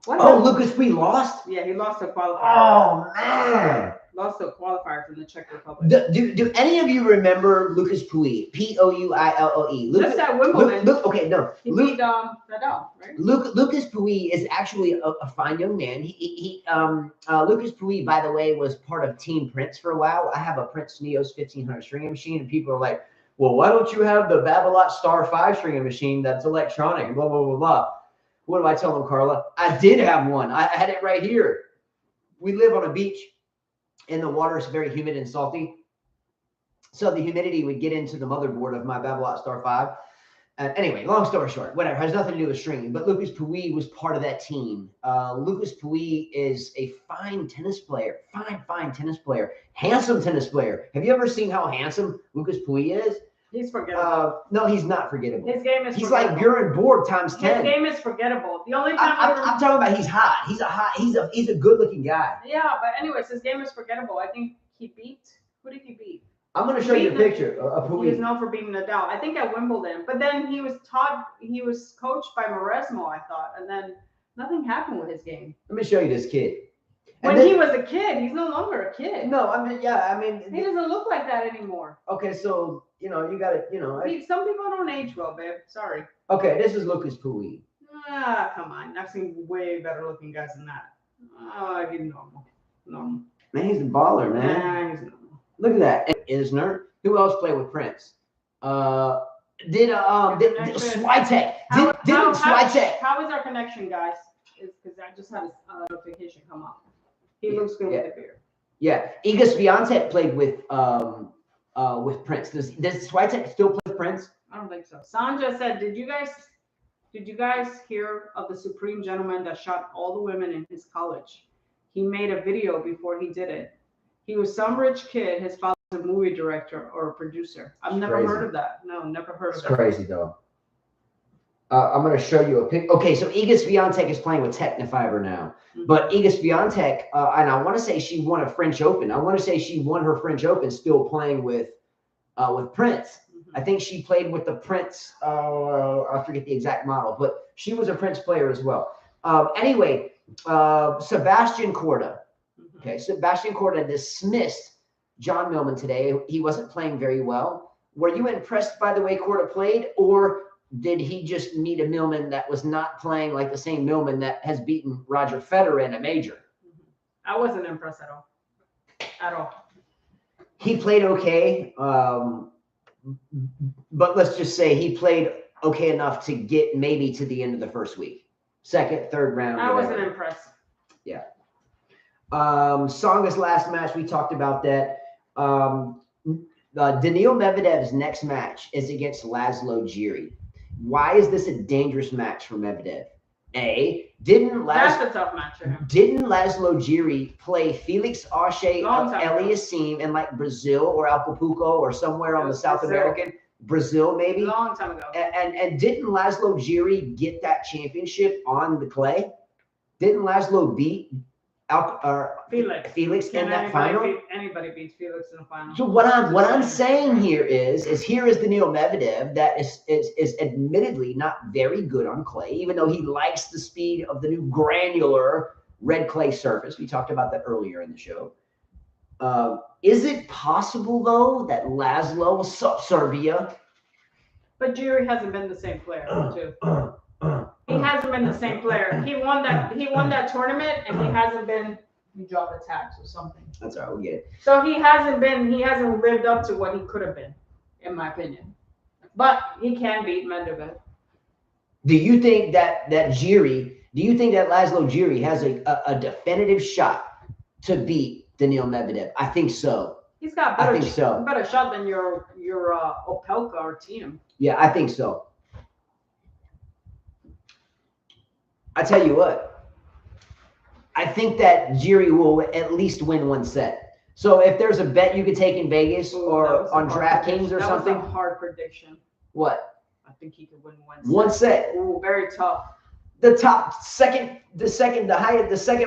Lucas Pouille lost? Yeah, he lost a qualifier. Oh, man. Lost a qualifier from the Czech Republic. Do any of you remember Lucas Pouille? Pouille. Just at Wimbledon. Okay, no. He beat Nadal, right? Lucas Pouille is actually a fine young man. Lucas Pouille, by the way, was part of Team Prince for a while. I have a Prince Neos 1500 stringing machine, and people are like, well, why don't you have the Babolat Star 5 stringing machine that's electronic and blah, blah, blah, blah. What do I tell them, Carla? I did have one. I had it right here. We live on a beach, and the water is very humid and salty. So the humidity would get into the motherboard of my Babolat Star 5. Anyway, long story short, whatever. Has nothing to do with stringing. But Lucas Pouille was part of that team. Lucas Pouille is a fine tennis player. Fine tennis player. Handsome tennis player. Have you ever seen how handsome Lucas Pouille is? He's forgettable. No, he's not forgettable. His game is He's like Bjorn Borg times 10. His game is forgettable. The only time I'm talking about he's hot. He's a good looking guy. Yeah, but anyways, his game is forgettable. I think he beat. Who did he beat? I'm going to show you a picture of Pouille. He was known for beating Nadal. I think at Wimbledon. But then he was coached by Mauresmo, I thought. And then nothing happened with his game. Let me show you this kid. When he was a kid, he's no longer a kid. No, I mean, he doesn't look like that anymore. Okay, so, you got to, some people don't age well, babe. Sorry. Okay, this is Lucas Pouille. Ah, come on. I've seen way better looking guys than that. He's normal. Man, he's a baller, man. Nah, he's normal. Look at that. Isner. Who else played with Prince? Did Swiatek. Didn't Swiatek. How is our connection, guys? Because I just had a notification come up. He looks good with the beard. Yeah. Iga Swiatek played with Prince. Does Swiatek still play with Prince? I don't think so. Sanja said, did you guys hear of the supreme gentleman that shot all the women in his college? He made a video before he did it. He was some rich kid. His father was a movie director or a producer. I've never heard of that. No, never heard of that. It's crazy, though. I'm going to show you a pic. Okay, so Iga Swiatek is playing with Technifiber now. Mm-hmm. But Iga Swiatek, and I want to say she won a French Open. I want to say she won her French Open still playing with Prince. Mm-hmm. I think she played with the Prince. I forget the exact model, but she was a Prince player as well. Anyway, Sebastian Korda. Okay, Sebastian Korda dismissed John Millman today. He wasn't playing very well. Were you impressed by the way Korda played, or did he just meet a Millman that was not playing like the same Millman that has beaten Roger Federer in a major? I wasn't impressed at all. At all. He played okay, but let's just say he played okay enough to get maybe to the end of the first week. Second, third round. I wasn't impressed. Yeah. Tsonga's last match, we talked about that. Daniil Medvedev's next match is against Laszlo Djere. Why is this a dangerous match for Medvedev? That's a tough match for him. Didn't Laszlo Djere play Felix Auger Aliassime in like Brazil or Acapulco or somewhere on the South American? Brazil, maybe? A long time ago. And didn't Laszlo Djere get that championship on the clay? Didn't Laszlo beat Felix in that final? Anybody beats Felix in the final. So what I'm saying here is here is Daniil Medvedev that is admittedly not very good on clay, even though he likes the speed of the new granular red clay surface. We talked about that earlier in the show. Is it possible though that Laszlo, Serbia? But Djere hasn't been the same player too. He hasn't been the same player. He won that tournament, and he hasn't been. You drop a tax or something. That's all right. We'll get it. So he hasn't lived up to what he could have been, in my opinion. But he can beat Medvedev. Do you think that Djere? Do you think that Laszlo Djere has a definitive shot to beat Daniil Medvedev? I think so. He's got better shot than your Opelka or Thiem. Yeah, I think so. I tell you what, I think that Djere will at least win one set. So if there's a bet you could take in Vegas or on DraftKings or something. That was a hard prediction. What? I think he could win one set. One set. Ooh, very tough. the second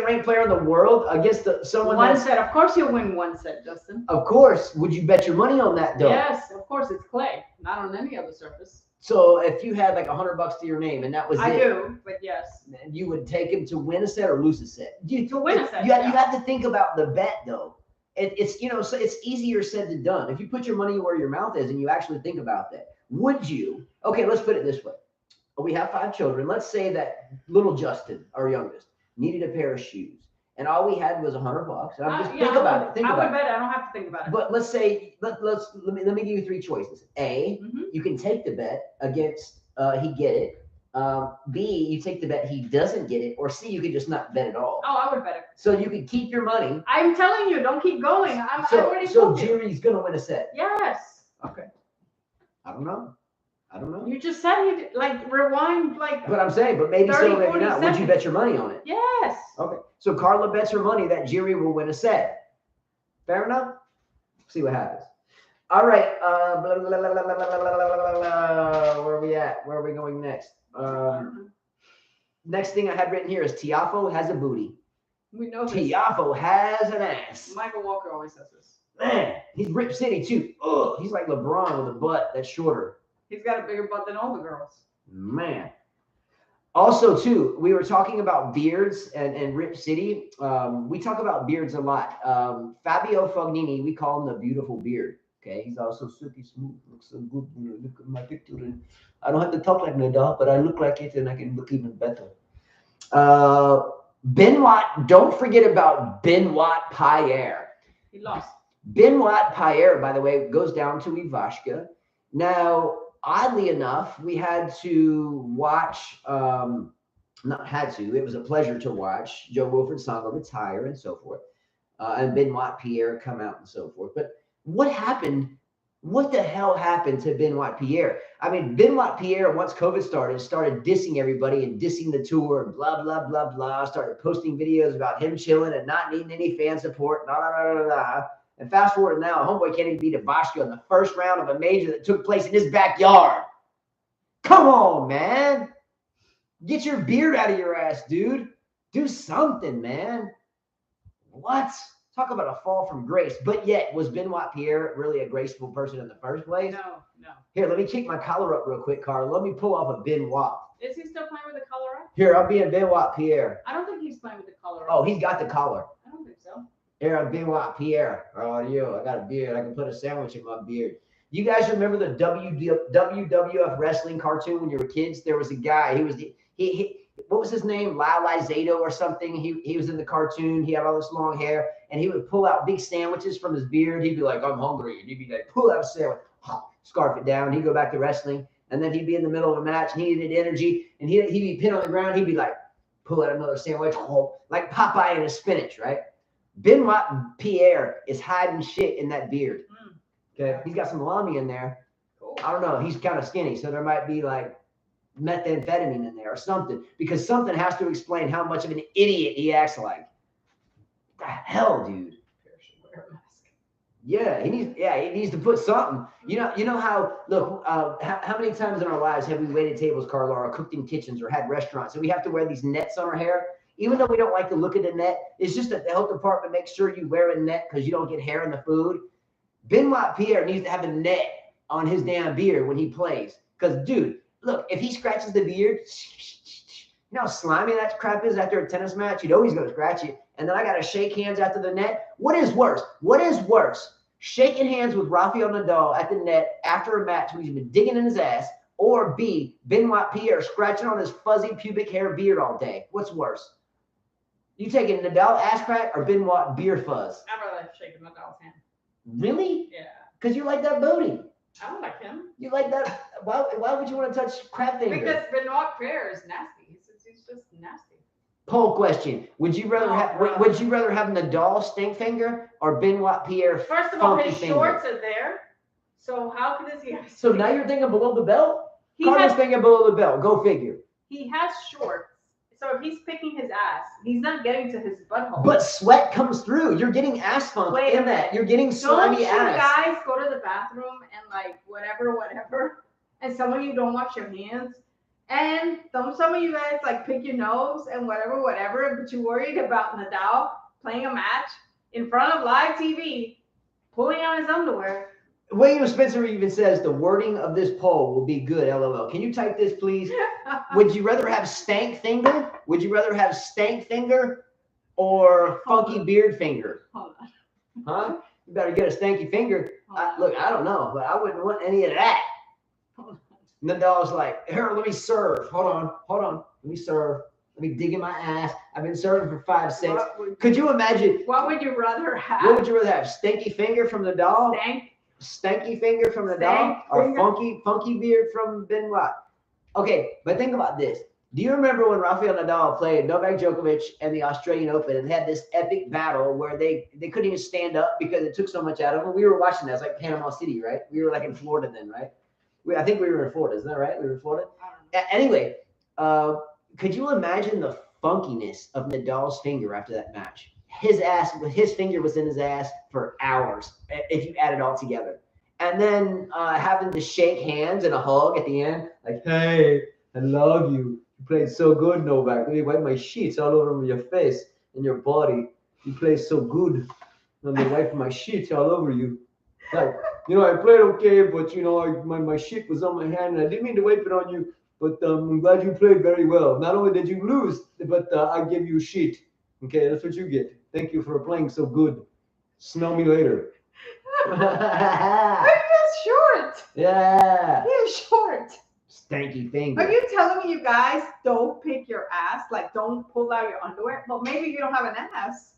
ranked player in the world against someone one set. Of course you'll win one set, Justin. Of course. Would you bet your money on that though? Yes, of course. It's clay, not on any other surface. So if you had like $100 to your name and that was I do, but yes. You would take him to win a set or lose a set? To win a set. You have to think about the bet though. It's so it's easier said than done. If you put your money where your mouth is and you actually think about that, would you? Okay, let's put it this way. We have 5 children. Let's say that little Justin, our youngest, needed a pair of shoes, and all we had was $100. And think about it. I would bet. I don't have to think about it. But let's say let me give you 3 choices. A, you can take the bet against he get it. B, you take the bet he doesn't get it, or C, you could just not bet at all. Oh, I would bet it. So you could keep your monny. I'm telling you, don't keep going. So Jerry's gonna win a set. Yes. Okay. I don't know. You just said he rewind But I'm saying, but maybe 30, so, maybe not. seconds. Would you bet your money on it? Yes. Okay. So Carla bets her money that Jerry will win a set. Fair enough. See what happens. All right. Where are we at? Where are we going next? Next thing I had written here is Tiafoe has a booty. We know this. Tiafoe has an ass. Michael Walker always says this. Man, he's Rip City too. Oh, he's like LeBron with a butt that's shorter. He's got a bigger butt than all the girls. Man. Also, too, we were talking about beards and Rip City. We talk about beards a lot. Fabio Fognini, we call him the beautiful beard. Okay, he's also silky smooth, looks so good. Look at my picture. And I don't have to talk like Nadal, but I look like it, and I can look even better. Benoit, don't forget about Benoit Paire. He lost. Benoit Paire, by the way, goes down to Ivashka. Now, oddly enough, we had to watch, it was a pleasure to watch Jo-Wilfried Tsonga retire and so forth, and Benoit Paire come out and so forth. But what happened? What the hell happened to Benoit Paire? I mean, Benoit Paire, once COVID started dissing everybody and dissing the tour and blah, blah, blah, blah, started posting videos about him chilling and not needing any fan support, blah, blah, blah, blah, blah. And fast forward now, homeboy can't even beat Ivashka in the first round of a major that took place in his backyard. Come on, man. Get your beard out of your ass, dude. Do something, man. What? Talk about a fall from grace. But yet, was Benoit Paire really a graceful person in the first place? No. Here, let me kick my collar up real quick, Carl. Let me pull off a Benoit. Is he still playing with the collar up? Here, I'll be a Benoit Paire. I don't think he's playing with the collar up. Oh, he's got the collar. I don't think so. Here, I'm Benoit Paire. Oh, I got a beard. I can put a sandwich in my beard. You guys remember the WWF wrestling cartoon when you were kids? There was a guy. He what was his name? Lyle Zato or something. He was in the cartoon. He had all this long hair, and he would pull out big sandwiches from his beard. He'd be like, "I'm hungry," and he'd be like, "Pull out a sandwich, scarf it down." He'd go back to wrestling, and then he'd be in the middle of a match. And he needed energy, and he'd be pinned on the ground. He'd be like, "Pull out another sandwich," like Popeye and his spinach, right? Benoit Paire is hiding shit in that beard. Okay, he's got some lummy in there. Cool. I don't know. He's kind of skinny, so there might be like methamphetamine in there or something, because something has to explain how much of an idiot he acts like. What the hell, dude? Yeah, he needs to put something. You know how, look, how many times in our lives have we waited tables, Carla, or cooked in kitchens or had restaurants, and we have to wear these nets on our hair? Even though we don't like the look of the net, it's just that the health department makes sure you wear a net because you don't get hair in the food. Benoit Paire needs to have a net on his damn beard when he plays. Because, dude, look, if he scratches the beard, you know how slimy that crap is after a tennis match? You know he's going to scratch it. And then I got to shake hands after the net. What is worse? Shaking hands with Rafael Nadal at the net after a match when he's been digging in his ass, or B, Benoit Paire scratching on his fuzzy pubic hair beard all day? What's worse? You taking Nadal ass crack or Benoit beard fuzz? I'd rather shake Nadal's hand. Really? Yeah. Because you like that booty. I don't like him. You like that? Why would you want to touch crab fingers? Because Benoit Paire is nasty. He's just nasty. Poll question: Would you rather have Nadal stink finger or Benoit Paire? First of all, his shorts are there. So how does he have? So now you're thinking below the belt. Carla's thinking below the belt. Go figure. He has shorts. So if he's picking his ass, he's not getting to his butthole. But sweat comes through. You're getting ass funk in that. You're getting slimy ass. Don't you guys go to the bathroom and like whatever, and some of you don't wash your hands, And some of you guys like pick your nose and whatever, but you're worried about Nadal playing a match in front of live TV, pulling out his underwear. William Spencer even says the wording of this poll will be good. LOL. Can you type this, please? Would you rather have stank finger? Would you rather have stank finger or funky beard finger? Hold on. Huh? You better get a stanky finger. Look, I don't know, but I wouldn't want any of that. Nadal's like, here, let me serve. Hold on. Let me serve. Let me dig in my ass. I've been serving for 5 cents. Could you imagine? What would you rather have? What would you rather have? Stinky finger from Nadal? Stanky finger from Nadal? Or funky beard from Benoit? Okay, but think about this. Do you remember when Rafael Nadal played Novak Djokovic and the Australian Open and had this epic battle where they couldn't even stand up because it took so much out of them? We were watching that. It was like Panama City, right? We were like in Florida then, right? I think we were in Florida. Isn't that right? We were in Florida? Anyway, could you imagine the funkiness of Nadal's finger after that match? His finger was in his ass for hours if you add it all together. And then having to shake hands and a hug at the end, like, hey, I love you. You played so good, Novak. Let me wipe my sheets all over your face and your body. You played so good. Let me wipe my sheets all over you. Like, I played okay, but my shit was on my hand, and I didn't mean to wipe it on you. But I'm glad you played very well. Not only did you lose, but I give you shit. Okay, that's what you get. Thank you for playing so good. Smell me later. He's short. Yeah. He's short. Stanky finger. Are you telling me you guys don't pick your ass? Like, don't pull out your underwear? Well, maybe you don't have an ass.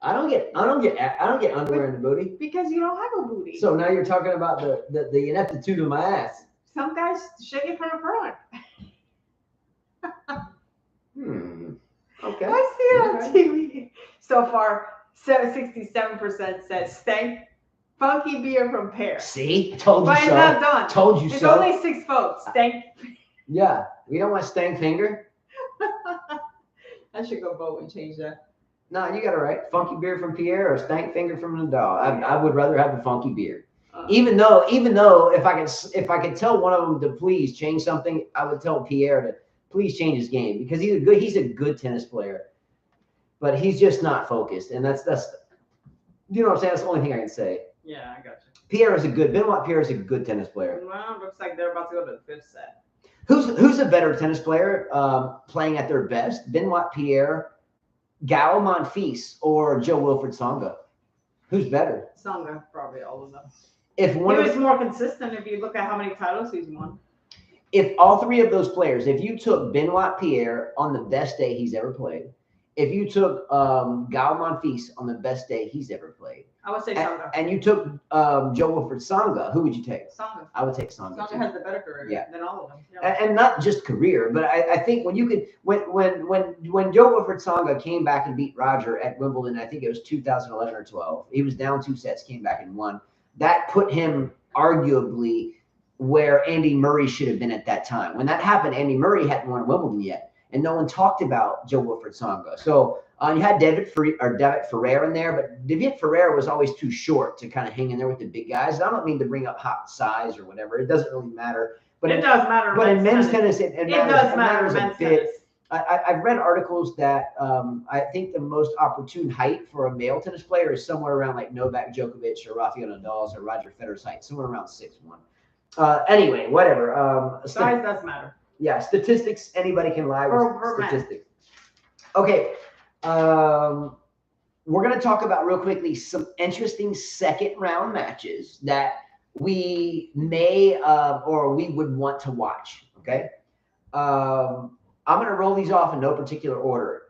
I don't get underwear in the booty because you don't have a booty. So now you're talking about the ineptitude of my ass. Some guys shake it from the front. Okay. I see it on TV. So far, 67% says stank funky beer from Paire. See, told you but so. It's not done. Told you it's so. It's only 6 votes. Stank. Yeah, we don't want stank finger. I should go vote and change that. No, you got it right. Funky beer from Pierre or stank finger from Nadal. I would rather have the funky beer. Even though if I could tell one of them to please change something, I would tell Pierre to please change his game because he's a good tennis player, but he's just not focused, and that's you know what I'm saying. That's the only thing I can say. Yeah, I got you. Benoit Paire is a good tennis player. Well, looks like they're about to go to the 5th set. Who's a better tennis player playing at their best? Benoit Paire, Gael Monfils, or Jo-Wilfried Tsonga? Who's better? Tsonga, probably all of them. If one he was more consistent if you look at how many titles he's won. If all three of those players, if you took Benoit Paire on the best day he's ever played, if you took Gael Monfils on the best day he's ever played, I would say Tsonga. And you took Jo-Wilfried Tsonga, who would you take? Tsonga. I would take Tsonga. Tsonga has the better career than all of them. Yeah. And not just career, but I think when Jo-Wilfried Tsonga came back and beat Roger at Wimbledon, I think it was 2011 or 12. He was down 2 sets, came back and won. That put him arguably where Andy Murray should have been at that time. When that happened, Andy Murray hadn't won Wimbledon yet, and no one talked about Jo-Wilfried Tsonga. So you had David Ferrer in there, but David Ferrer was always too short to kind of hang in there with the big guys. I don't mean to bring up hot size or whatever. It doesn't really matter. But it does matter. But in men's tennis, it matters a bit. I've read articles that I think the most opportune height for a male tennis player is somewhere around like Novak Djokovic or Rafael Nadal's or Roger Federer's height, somewhere around 6'1". Anyway, whatever. Size does matter. Yeah, statistics. Anybody can lie with statistics. Okay, we're going to talk about real quickly some interesting second round matches that we may or we would want to watch. Okay. I'm going to roll these off in no particular order.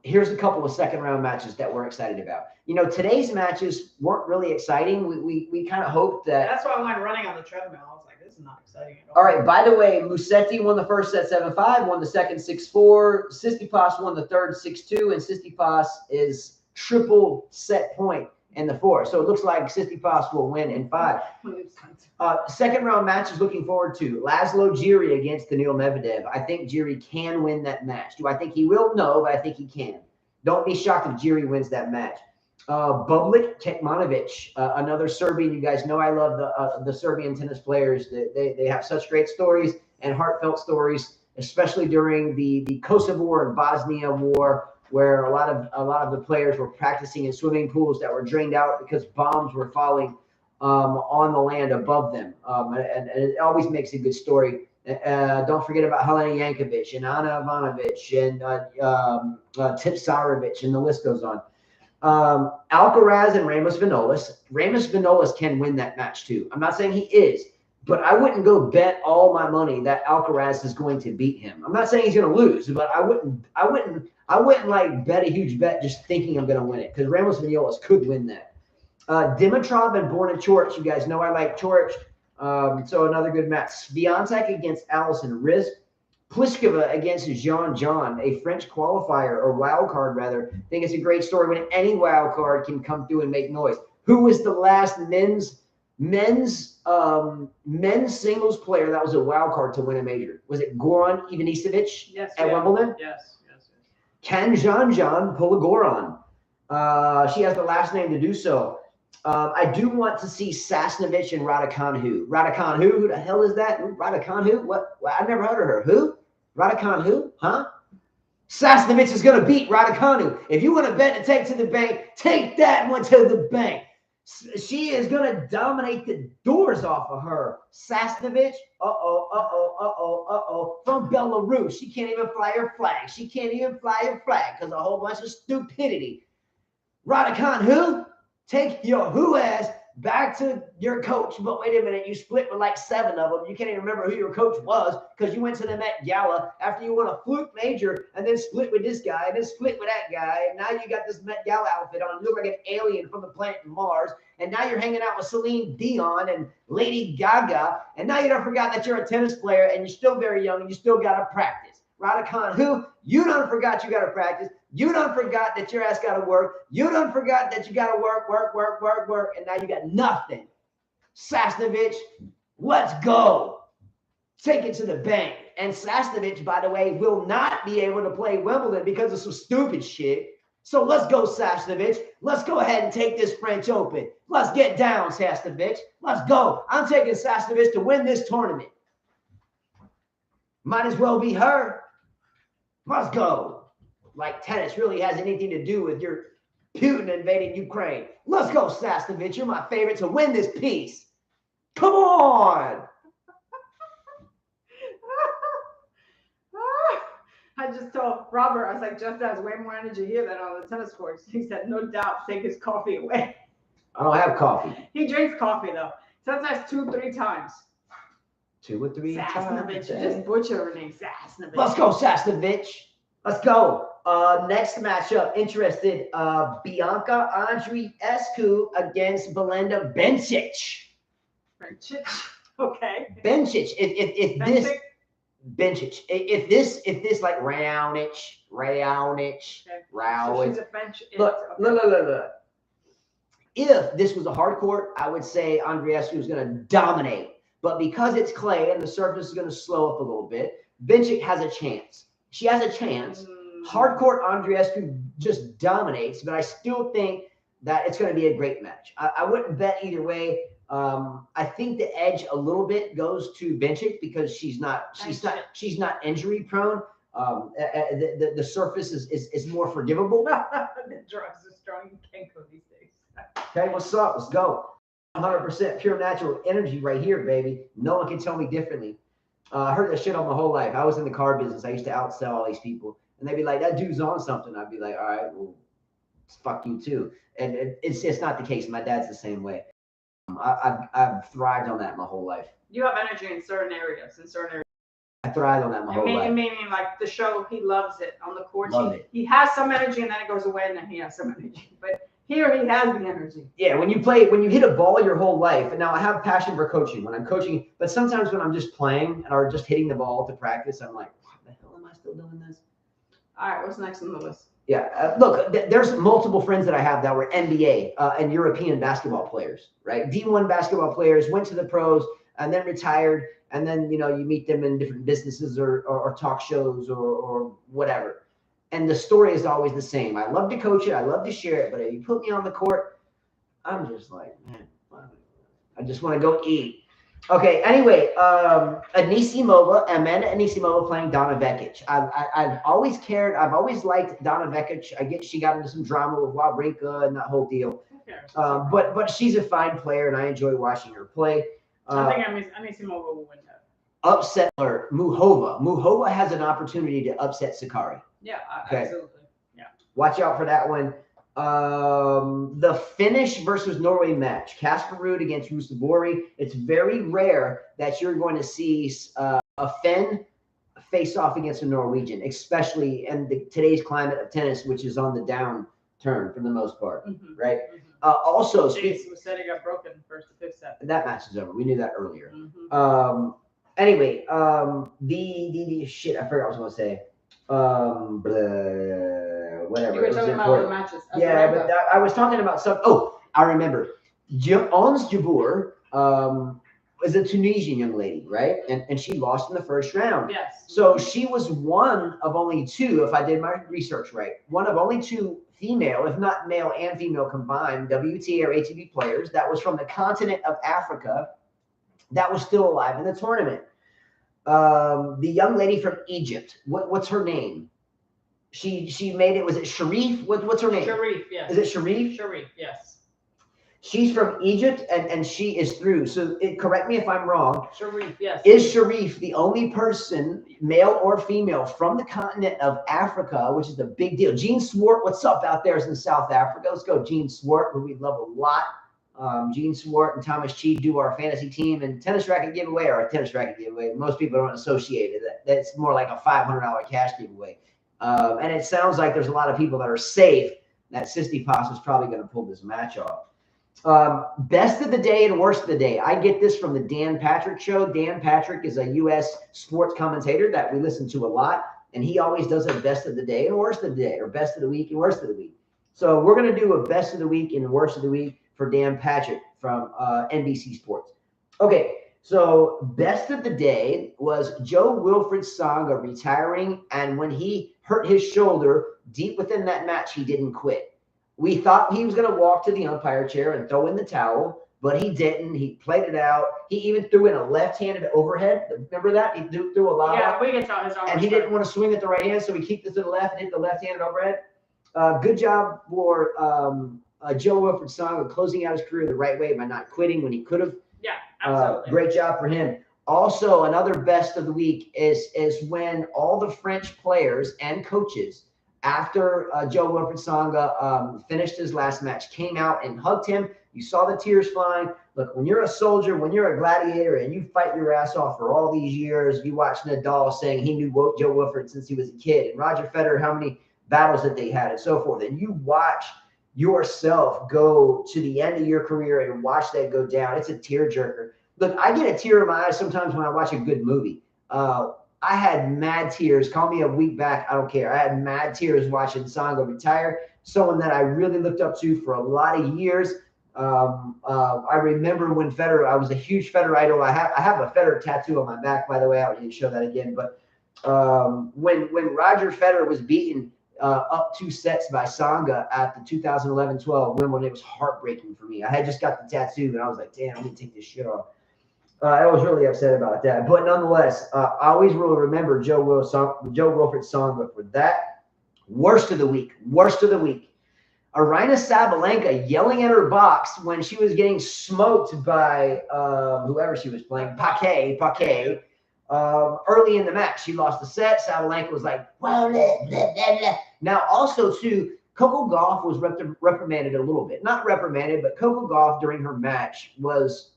Here's a couple of second round matches that we're excited about. Today's matches weren't really exciting. We kind of hoped that. That's why I went running on the treadmill. I was like, this is not exciting at all. All right. By the way, Musetti won the first set 7-5, won the second 6-4. Tsitsipas won the third 6-2, and Tsitsipas is triple set point in the 4. So it looks like Tsitsipas will win in 5. Second round matches looking forward to Laszlo Jiri against Danielle Medvedev. I think Jiri can win that match. Do I think he will? No, but I think he can. Don't be shocked if Jiri wins that match. Bublik Kekmanovic, another Serbian. You guys know I love the Serbian tennis players. They have such great stories. and heartfelt stories, especially during the Kosovo and Bosnia war, where a lot of the players were practicing in swimming pools that were drained out because bombs were falling on the land above them. And it always makes a good story. Don't forget about Helena Yankovic and Ana Ivanovic and Tipsarevic, and the list goes on. Alcaraz and Ramos Vinolas. Ramos Vinolas can win that match too. I'm not saying he is, but I wouldn't go bet all my money that Alcaraz is going to beat him. I'm not saying he's going to lose, but I wouldn't like bet a huge bet just thinking I'm going to win it, because Ramos Vinolas could win that. Dimitrov and Borna Coric. You guys know I like Coric. So another good match. Swiatek against Alison Risk. Pliskova against Jean, a French qualifier, or wild card rather. I think it's a great story when any wild card can come through and make noise. Who was the last men's singles player that was a wild card to win a major? Was it Goran Ivanisevic at Wimbledon? Yes. Can Jean pull a Goran? She has the last name to do so. I do want to see Sasnovich and Raducanu. Raducanu, who the hell is that? Raducanu? What? I've never heard of her. Who? Raducanu? Huh? Sasnovich is going to beat Raducanu. If you want to bet to take to the bank, take that one to the bank. She is going to dominate the doors off of her. Sasnovich, from Belarus. She can't even fly her flag. Because a whole bunch of stupidity. Raducanu, take your ass back to your coach. But wait a minute, you split with like 7 of them. You can't even remember who your coach was because you went to the Met Gala after you won a fluke major and then split with this guy and then split with that guy. And now you got this Met Gala outfit on. You look like an alien from the planet Mars. And now you're hanging out with Celine Dion and Lady Gaga. And now you don't forget that you're a tennis player and you're still very young and you still got to practice. Raducanu, you don't forgot you got to practice. You don't forgot that your ass got to work. You don't forgot that you got to work. And now you got nothing. Sasnovich, let's go. Take it to the bank. And Sasnovich, by the way, will not be able to play Wimbledon because of some stupid shit. So let's go, Sasnovich. Let's go ahead and take this French Open. Let's get down, Sasnovich. Let's go. I'm taking Sasnovich to win this tournament. Might as well be her. Let's go. Like tennis really has anything to do with your Putin invading Ukraine. Let's go, Sasnovich. You're my favorite to win this piece. Come on. I just told Robert, I was like, Jeff has way more energy here than on the tennis courts. He said, no doubt, take his coffee away. I don't have coffee. He drinks coffee, though. Sometimes 2-3 times. 2 or 3 times. Sasnovich. You just butcher her name, Sasnovich. Let's go, Sasnovich. Let's go. Next matchup, interested. Bianca Andreescu against Belinda Bencic. Okay. Bencic. If this like Raonic. She's a French. Look. If this was a hard court, I would say Andreescu is going to dominate. But because it's clay and the surface is going to slow up a little bit, Bencic has a chance. She has a chance. Hard court, Andreescu just dominates, but I still think that it's going to be a great match. I wouldn't bet either way. I think the edge a little bit goes to Bencic because she's not injury prone. The surface is more forgivable. The drugs are strong. You can't go these days. Okay, what's up? Let's go. 100% pure natural energy right here, baby. No one can tell me differently. I heard that shit all my whole life. I was in the car business. I used to outsell all these people. And they'd be like, that dude's on something. I'd be like, all right, well, fuck you too. And it's not the case. My dad's the same way. I've thrived on that my whole life. You have energy in certain areas. I thrived on that my whole life. Meaning like the show, he loves it. On the court, he has some energy and then it goes away and then he has some energy. But here he has the energy. Yeah, when you hit a ball your whole life, and now I have passion for coaching when I'm coaching, but sometimes when I'm just playing or just hitting the ball to practice, I'm like, what the hell am I still doing this? All right, what's next on the list? Yeah, look, there's multiple friends that I have that were NBA and European basketball players, right? D1 basketball players, went to the pros and then retired. And then, you meet them in different businesses or talk shows or whatever. And the story is always the same. I love to coach it. I love to share it. But if you put me on the court, I'm just like, man, I just want to go eat. Okay. Anyway, Anisimova, Amanda Anisimova playing Donna Vekic. I've always cared. I've always liked Donna Vekic. I get she got into some drama with Wawrinka and that whole deal. Who cares? But she's a fine player, and I enjoy watching her play. I think Anisimova will win that. Upset alert, Muhova. Muhova has an opportunity to upset Sakari. Yeah, Okay. absolutely. Yeah. Watch out for that one. The Finnish versus Norway match, Casper Ruud against Rusabori. It's very rare that you're going to see a Finn face off against a Norwegian, especially in today's climate of tennis, which is on the downturn for the most part, right? Also, Musetti got broken first to fifth set. That match is over. We knew that earlier. Mm-hmm. The shit, I forgot what I was going to say. Whatever. You were talking about all the matches. Yeah, but I was talking about some. Oh, I remember. Ons Jabeur was a Tunisian young lady, right? And she lost in the first round. Yes. So she was one of only two, if I did my research right, one of only two female, if not male and female combined, WTA or ATP players that was from the continent of Africa that was still alive in the tournament. The young lady from Egypt, what's her name? She made it. Was it Sharif? What's her name? Sharif, yes. Is it Sharif? Sharif, yes. She's from Egypt, and she is through. So correct me if I'm wrong. Sharif, yes. Is Sharif the only person, male or female, from the continent of Africa, which is a big deal? Gene Swart, what's up out there in South Africa? Let's go, Gene Swart, who we love a lot. Gene Swart and Thomas Cheek do our fantasy team and tennis racket giveaway, or a tennis racket giveaway. Most people don't associate it. That's more like a $500 cash giveaway. And it sounds like there's a lot of people that are safe that Tsitsipas is probably going to pull this match off. Best of the day and worst of the day. I get this from the Dan Patrick Show. Dan Patrick is a U.S. sports commentator that we listen to a lot, and he always does a best of the day and worst of the day, or best of the week and worst of the week. So we're going to do a best of the week and worst of the week for Dan Patrick from NBC Sports. Okay, so best of the day was Jo-Wilfried Tsonga retiring, and when he hurt his shoulder deep within that match, he didn't quit. We thought he was going to walk to the umpire chair and throw in the towel, but he didn't. He played it out. He even threw in a left-handed overhead. Remember that? He threw a lot. Yeah, we can tell his arm. And he didn't want to swing at the right hand, so he kicked it to the left and hit the left-handed overhead. Good job for Jo-Wilfried Tsonga closing out his career the right way by not quitting when he could have. Yeah, absolutely. Great job for him. Also, another best of the week is when all the French players and coaches, after Jo-Wilfried Tsonga finished his last match, came out and hugged him. You saw the tears flying. Look, when you're a soldier, when you're a gladiator, and you fight your ass off for all these years, you watch Nadal saying he knew Jo-Wilfried since he was a kid, and Roger Federer, how many battles that they had, and so forth. And you watch yourself go to the end of your career and watch that go down. It's a tearjerker. Look, I get a tear in my eyes sometimes when I watch a good movie. I had mad tears. Call me a week back. I don't care. I had mad tears watching Tsonga retire. Someone that I really looked up to for a lot of years. I remember when Federer, I was a huge Federer idol. I have a Federer tattoo on my back, by the way. I don't need to show that again. But when Roger Federer was beaten up 2 sets by Tsonga at the 2011-12 Wimbledon, it was heartbreaking for me. I had just got the tattoo, and I was like, damn, I need to take this shit off. I was really upset about that. But nonetheless, I always will remember Jo-Wilfried Tsonga for that. Worst of the week. Worst of the week. Aryna Sabalenka yelling at her box when she was getting smoked by whoever she was playing, Paquet. Early in the match, she lost the set. Sabalenka was like, well, blah, blah, blah. Now, also, too, Coco Gauff was reprimanded a little bit. Not reprimanded, but Coco Gauff during her match was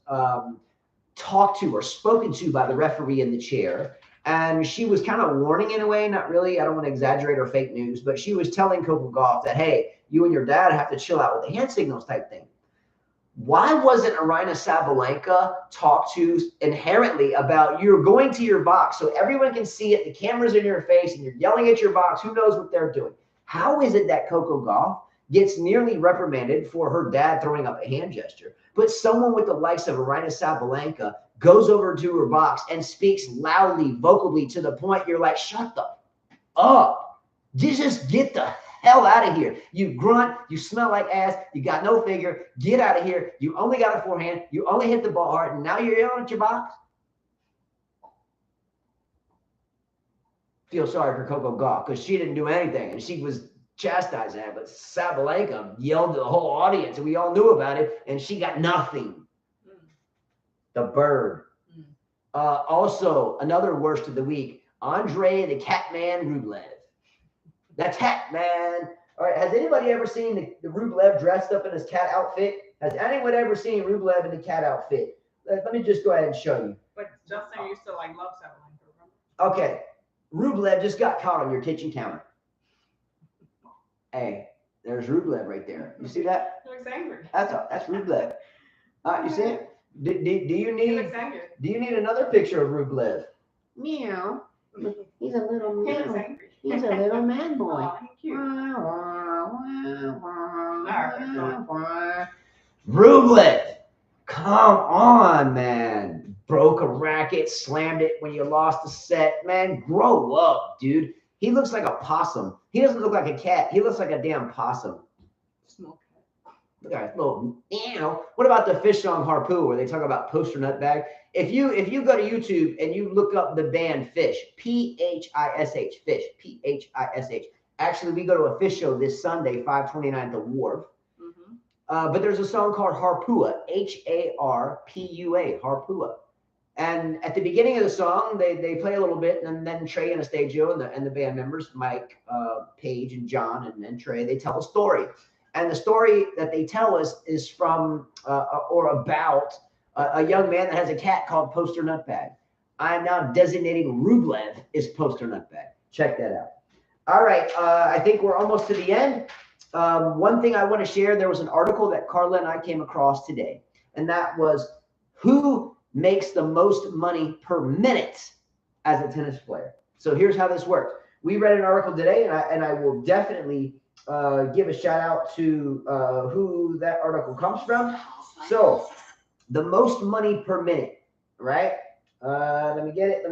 talked to or spoken to by the referee in the chair. And she was kind of warning in a way, not really. I don't want to exaggerate or fake news, but she was telling Coco Gauff that, hey, you and your dad have to chill out with the hand signals type thing. Why wasn't Aryna Sabalenka talked to inherently about you're going to your box so everyone can see it, the camera's in your face, and you're yelling at your box, who knows what they're doing? How is it that Coco Gauff gets nearly reprimanded for her dad throwing up a hand gesture, but someone with the likes of Aryna Sabalenka goes over to her box and speaks loudly, vocally, to the point you're like, shut the up. Just get the hell out of here. You grunt, you smell like ass, you got no figure, get out of here. You only got a forehand, you only hit the ball hard, and now you're yelling at your box. Feel sorry for Coco Gauff because she didn't do anything and she was chastising it, but Sabalenka yelled to the whole audience and we all knew about it and she got nothing. The bird. Also, another worst of the week, Andre the Catman Rublev. The Catman. All right, has anybody ever seen the Rublev dressed up in his cat outfit? Has anyone ever seen Rublev in the cat outfit? Let me just go ahead and show you. But Justin used to like love Sabalenka. Okay, Rublev just got caught on your kitchen counter. Hey, there's Rublev right there. You see that? He looks angry. That's Rublev. You see it? Do you need another picture of Rublev? Meow. He's a little He looks meow. angry. He's a little man boy. Oh, he's cute. Rublev, come on, man. Broke a racket, slammed it when you lost the set. Man, grow up, dude. He looks like a possum. He doesn't look like a cat. He looks like a damn possum. Small cat. Look at that little meow. What about the fish song Harpoo where they talk about poster nut bag? If you go to YouTube and you look up the band Fish, P-H-I-S-H, Fish, P-H-I-S-H. Actually, we go to a fish show this Sunday, 529 The Wharf. But there's a song called Harpua, H-A-R-P-U-A, Harpua. And at the beginning of the song, they play a little bit, and then Trey and Anastasio and the band members, Mike, Paige, and John, and Trey, they tell a story. And the story that they tell us is from or about a young man that has a cat called Poster Nutbag. I'm now designating Rublev as Poster Nutbag. Check that out. All right, I think we're almost to the end. One thing I want to share, there was an article that Carla and I came across today, and that was who makes the most money per minute as a tennis player. So here's how this works. We read an article today, and I will definitely give a shout out to who that article comes from. So the most money per minute, right? Let me get it.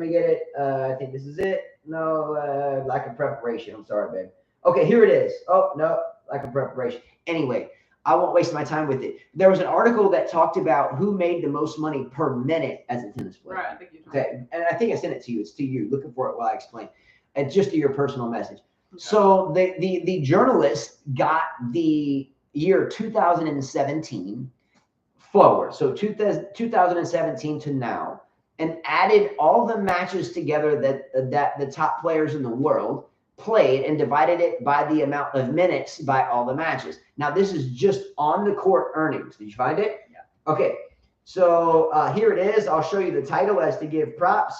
I think this is it. No, lack of preparation. I'm sorry, babe. Okay, here it is. Oh, no, lack of preparation. Anyway, I won't waste my time with it. There was an article that talked about who made the most money per minute as a tennis player. Right, I think you Okay, and I think I sent it to you. It's to you. Looking for it while I explain. And just to your personal message. Okay. So the journalist got the year 2017 forward. So 2017 to now, and added all the matches together that the top players in the world played and divided it by the amount of minutes by all the matches. Now, this is just on the court earnings. Did you find it? Yeah. Okay. So here it is. I'll show you the title as to give props.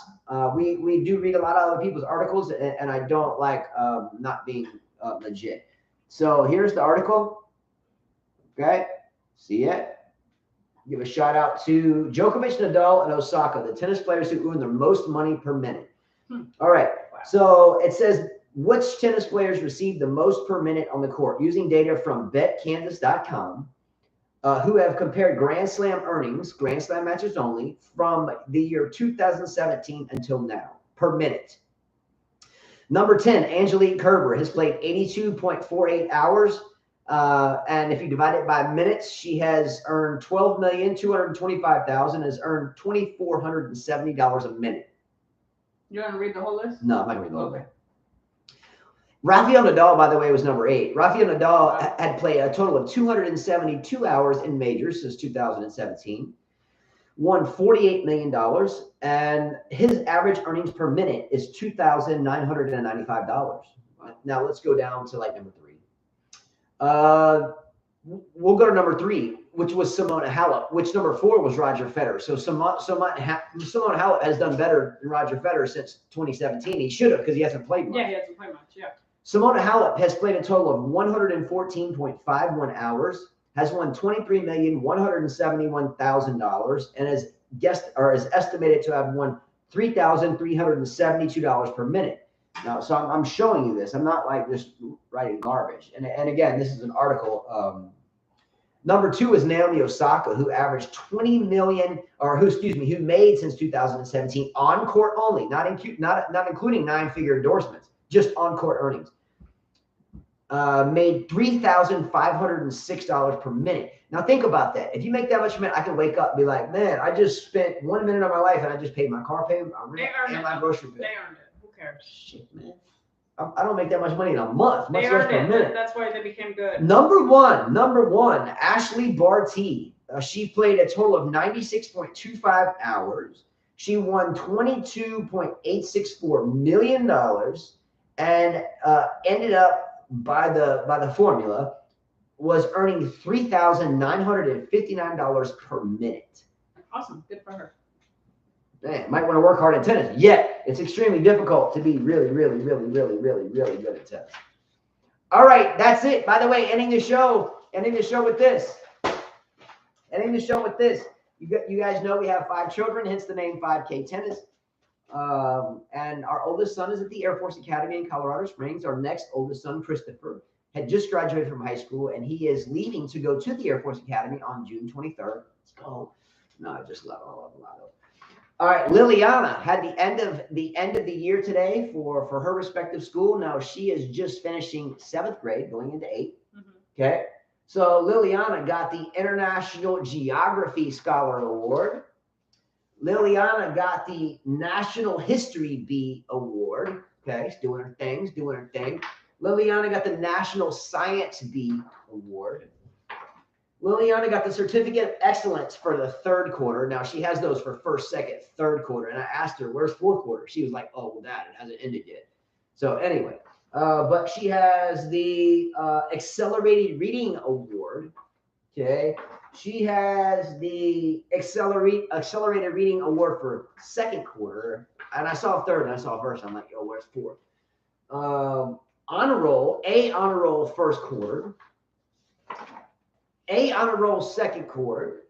We do read a lot of other people's articles, and I don't like not being legit. So here's the article. Okay. See it? Give a shout out to Djokovic, Nadal, and Osaka, the tennis players who earn the most money per minute. All right. Wow. So it says, which tennis players receive the most per minute on the court using data from betkansas.com, who have compared Grand Slam earnings, Grand Slam matches only, from the year 2017 until now, per minute. Number 10, Angelique Kerber has played 82.48 hours. And if you divide it by minutes, she has earned $12,225,000, has earned $2,470 a minute. You want to read the whole list? No, I'm not going to read the whole list. Rafael Nadal, by the way, was number 8. Rafael Nadal had played a total of 272 hours in majors since 2017, won $48 million, and his average earnings per minute is $2,995. Now let's go down to like number 3. We'll go to number 3, which was Simona Halep, which number 4 was Roger Federer. So Simona Halep has done better than Roger Federer since 2017. He should have, because he hasn't played much. Yeah, he hasn't played much, yeah. Simona Halep has played a total of 114.51 hours, has won $23,171,000, and is estimated to have won $3,372 per minute. Now, so I'm showing you this. I'm not like just writing garbage. And again, this is an article. Number 2 is Naomi Osaka, who averaged 20 million, who made since 2017 on court only, not including 9-figure endorsements, just on court earnings. made $3,506 per minute. Now think about that. If you make that much a minute, I can wake up and be like, man, I just spent 1 minute of my life and I just paid my car payment, my rent, and my grocery bill. They earned it. Who cares? Shit, man. I don't make that much money in a month, much They less earned per it. minute. That's why they became good. Number one, Ashley Barty. She played a total of 96.25 hours. She won $22.864 million and ended up by the formula was earning $3,959 per minute. Awesome. Good for her. Man, might want to work hard in tennis. Yet it's extremely difficult to be really, really, really, really, really, really good at tennis. All right, that's it. By the way, ending the show with this. You guys know we have 5 children, hence the name 5K Tennis. And our oldest son is at the Air Force Academy in Colorado Springs. Our next oldest son, Christopher, had just graduated from high school, and he is leaving to go to the Air Force Academy on June 23rd. Let's go. No, I just love all of them. All right, Liliana had the end of the year today for her respective school. Now she is just finishing 7th grade, going into 8th. Okay, so Liliana got the International Geography Scholar Award. Liliana got the National History B Award. Okay, she's doing her thing. Liliana got the National Science B Award. Liliana got the Certificate of Excellence for the 3rd quarter. Now, she has those for 1st, 2nd, 3rd quarter. And I asked her, where's 4th quarter? She was like, oh, well, Dad, it hasn't ended yet. So anyway, but she has the Accelerated Reading Award. Okay. She has the Accelerated Reading Award for 2nd quarter. And I saw 3rd and I saw 1st. I'm like, yo, where's 4th? Honor roll 1st quarter. A honor roll 2nd quarter,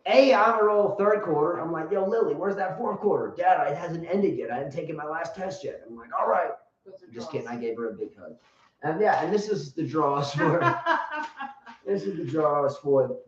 A honor roll 3rd quarter. I'm like, yo, Lily, where's that 4th quarter? Dad, it hasn't ended yet. I haven't taken my last test yet. I'm like, all right. Just kidding. I gave her a big hug. And yeah, and this is the draws for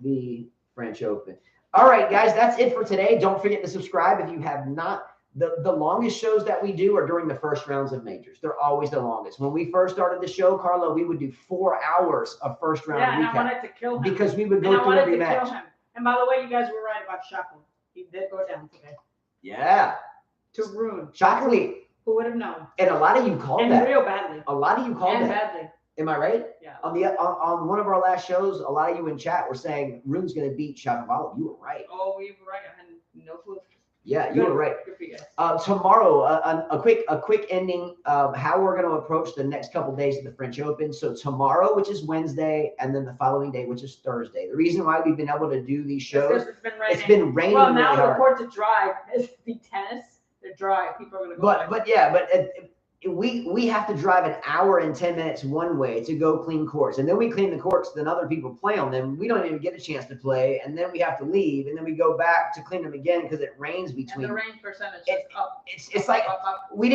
the French Open. All right, guys, that's it for today. Don't forget to subscribe if you have not. The longest shows that we do are during the first rounds of majors. They're always the longest. When we first started the show, Carla, we would do 4 hours of first round recap. And I wanted to kill him. Because we would go through every match. Kill him. And by the way, you guys were right about Shockley. He did go down today. Yeah. To ruin. Shockley. Who would have known? And a lot of you called and that. real badly. A lot of you called and that. badly. Am I right? Yeah. On one of our last shows, a lot of you in chat were saying Rune's going to beat Shapovalov. You were right. Oh, you were right. I had no clue. Yeah, you were right. Good for you guys. Tomorrow, a quick ending of how we're going to approach the next couple of days of the French Open. So tomorrow, which is Wednesday, and then the following day, which is Thursday. The reason why we've been able to do these shows, it's been raining. Well, now really the hard. courts are dry. It's the tennis. They're dry. People are going to go. But we have to drive an hour and 10 minutes one way to go clean courts, and then we clean the courts. Then other people play on them. We don't even get a chance to play, and then we have to leave, and then we go back to clean them again because it rains between. And the rain percentage is up. It's like we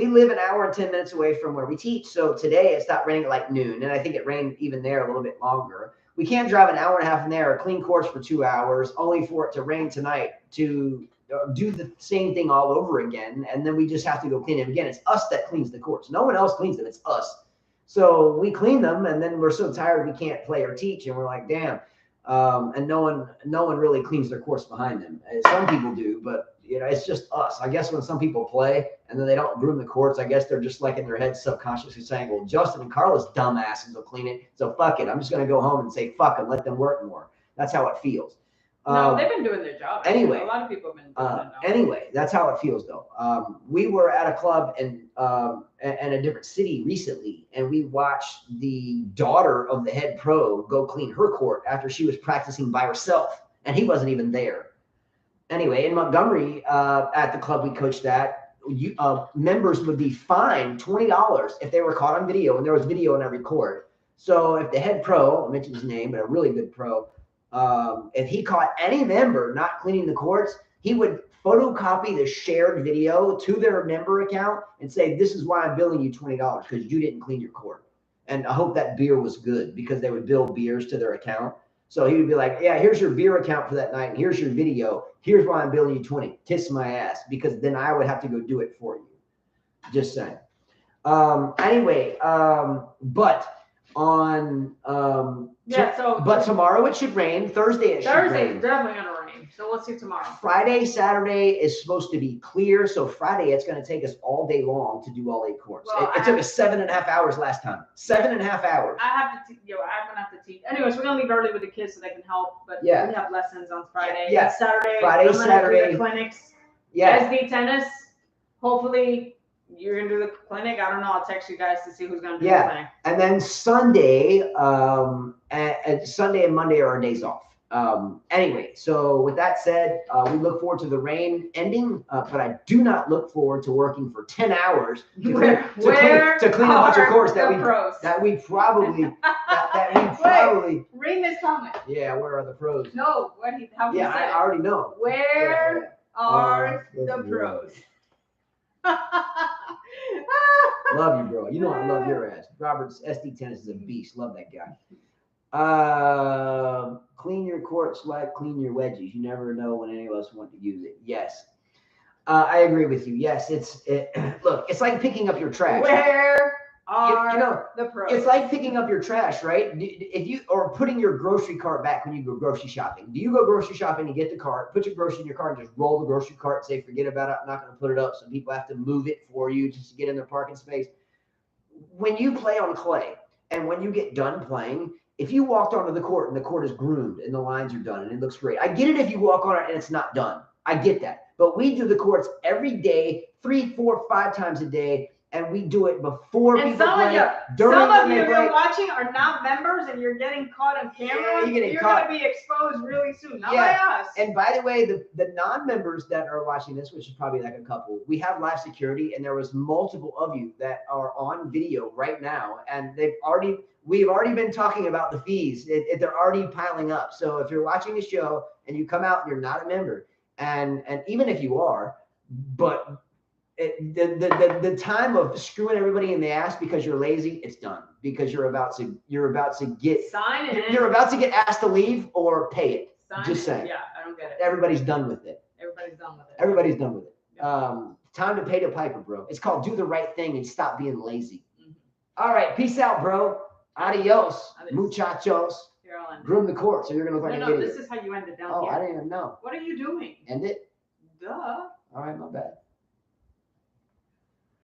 live an hour and 10 minutes away from where we teach. So today it stopped raining at like noon, and I think it rained even there a little bit longer. We can't drive an hour and a half in there, clean courts for 2 hours, only for it to rain tonight to do the same thing all over again, and then we just have to go clean them again. It's us that cleans the courts. No one else cleans them. It's us. So we clean them, and then we're so tired we can't play or teach, and we're like, damn. And no one really cleans their courts behind them. Some people do, but it's just us. I guess when some people play and then they don't groom the courts, I guess they're just like in their head subconsciously saying, well, Justin and Carla's dumbasses will clean it, so fuck it. I'm just gonna go home and say fuck and let them work more. That's how it feels. No, they've been doing their job. Anyway, a lot of people have been doing it now. Anyway, that's how it feels, though. We were at a club in a different city recently, and we watched the daughter of the head pro go clean her court after she was practicing by herself, and he wasn't even there. Anyway, in Montgomery, at the club we coached at, members would be fined $20 if they were caught on video, and there was video in every court. So if the head pro, I'll mention his name, but a really good pro, if he caught any member not cleaning the courts, he would photocopy the shared video to their member account and say, this is why I'm billing you $20 because you didn't clean your court. And I hope that beer was good because they would bill beers to their account. So he would be like, yeah, here's your beer account for that night. And here's your video. Here's why I'm billing you 20. Kiss my ass, because then I would have to go do it for you. Just saying. Anyway, but on but tomorrow it should rain. Thursday it should Thursday rain. is definitely gonna rain. So we'll see tomorrow. Friday, Saturday is supposed to be clear. So Friday it's going to take us all day long to do all 8 courts. Well, it took us 7.5 hours last time. 7.5 hours. I have to I'm gonna have to teach. Anyways, we're gonna leave early with the kids so they can help. But we have lessons on Friday. Yeah. And Saturday. Friday, I'm gonna Saturday. do the clinics. Yeah. SD tennis. Hopefully you're gonna do the clinic. I don't know. I'll text you guys to see who's gonna do the clinic. And then Sunday, Sunday and Monday are our days off. Anyway, so with that said, we look forward to the rain ending, but I do not look forward to working for 10 hours to clean a bunch of courts that we probably read this comment. Yeah, where are the pros? No, how he said I already know. Where are the pros? Love you, bro. You know I love your ass. Robert's SD Tennis is a beast. Love that guy. Clean your courts like clean your wedges. You never know when any of us want to use it. Yes. I agree with you. Yes, look, it's like picking up your trash. Where are the pros? It's like picking up your trash, right? Or putting your grocery cart back when you go grocery shopping. Do you go grocery shopping and get the cart, put your grocery in your car, and just roll the grocery cart and say, forget about it, I'm not going to put it up, so people have to move it for you just to get in their parking space? When you play on clay and when you get done playing, if you walked onto the court and the court is groomed and the lines are done and it looks great, I get it if you walk on it and it's not done. I get that. But we do the courts every day, 3, 4, 5 times a day. And we do it before people play. Some of you you're watching are not members and you're getting caught on camera. You're going to be exposed really soon. Not by us. And by the way, the non-members that are watching this, which is probably like a couple, we have live security, and there was multiple of you that are on video right now, and we've already been talking about the fees. They're already piling up. So if you're watching the show and you come out and you're not a member, and even if you are, but the time of screwing everybody in the ass because you're lazy, it's done. Because you're about to get you're about to get asked to leave or pay it. Just saying. Yeah, I don't get it. Everybody's done with it. Everybody's done with it. Yeah. Time to pay the piper, bro. It's called do the right thing and stop being lazy. All right, peace out, bro. Adios, muchachos. Groom the court, so you're gonna look like an idiot. This is how you end it down here. I didn't even know. What are you doing? End it? Duh. All right, my bad.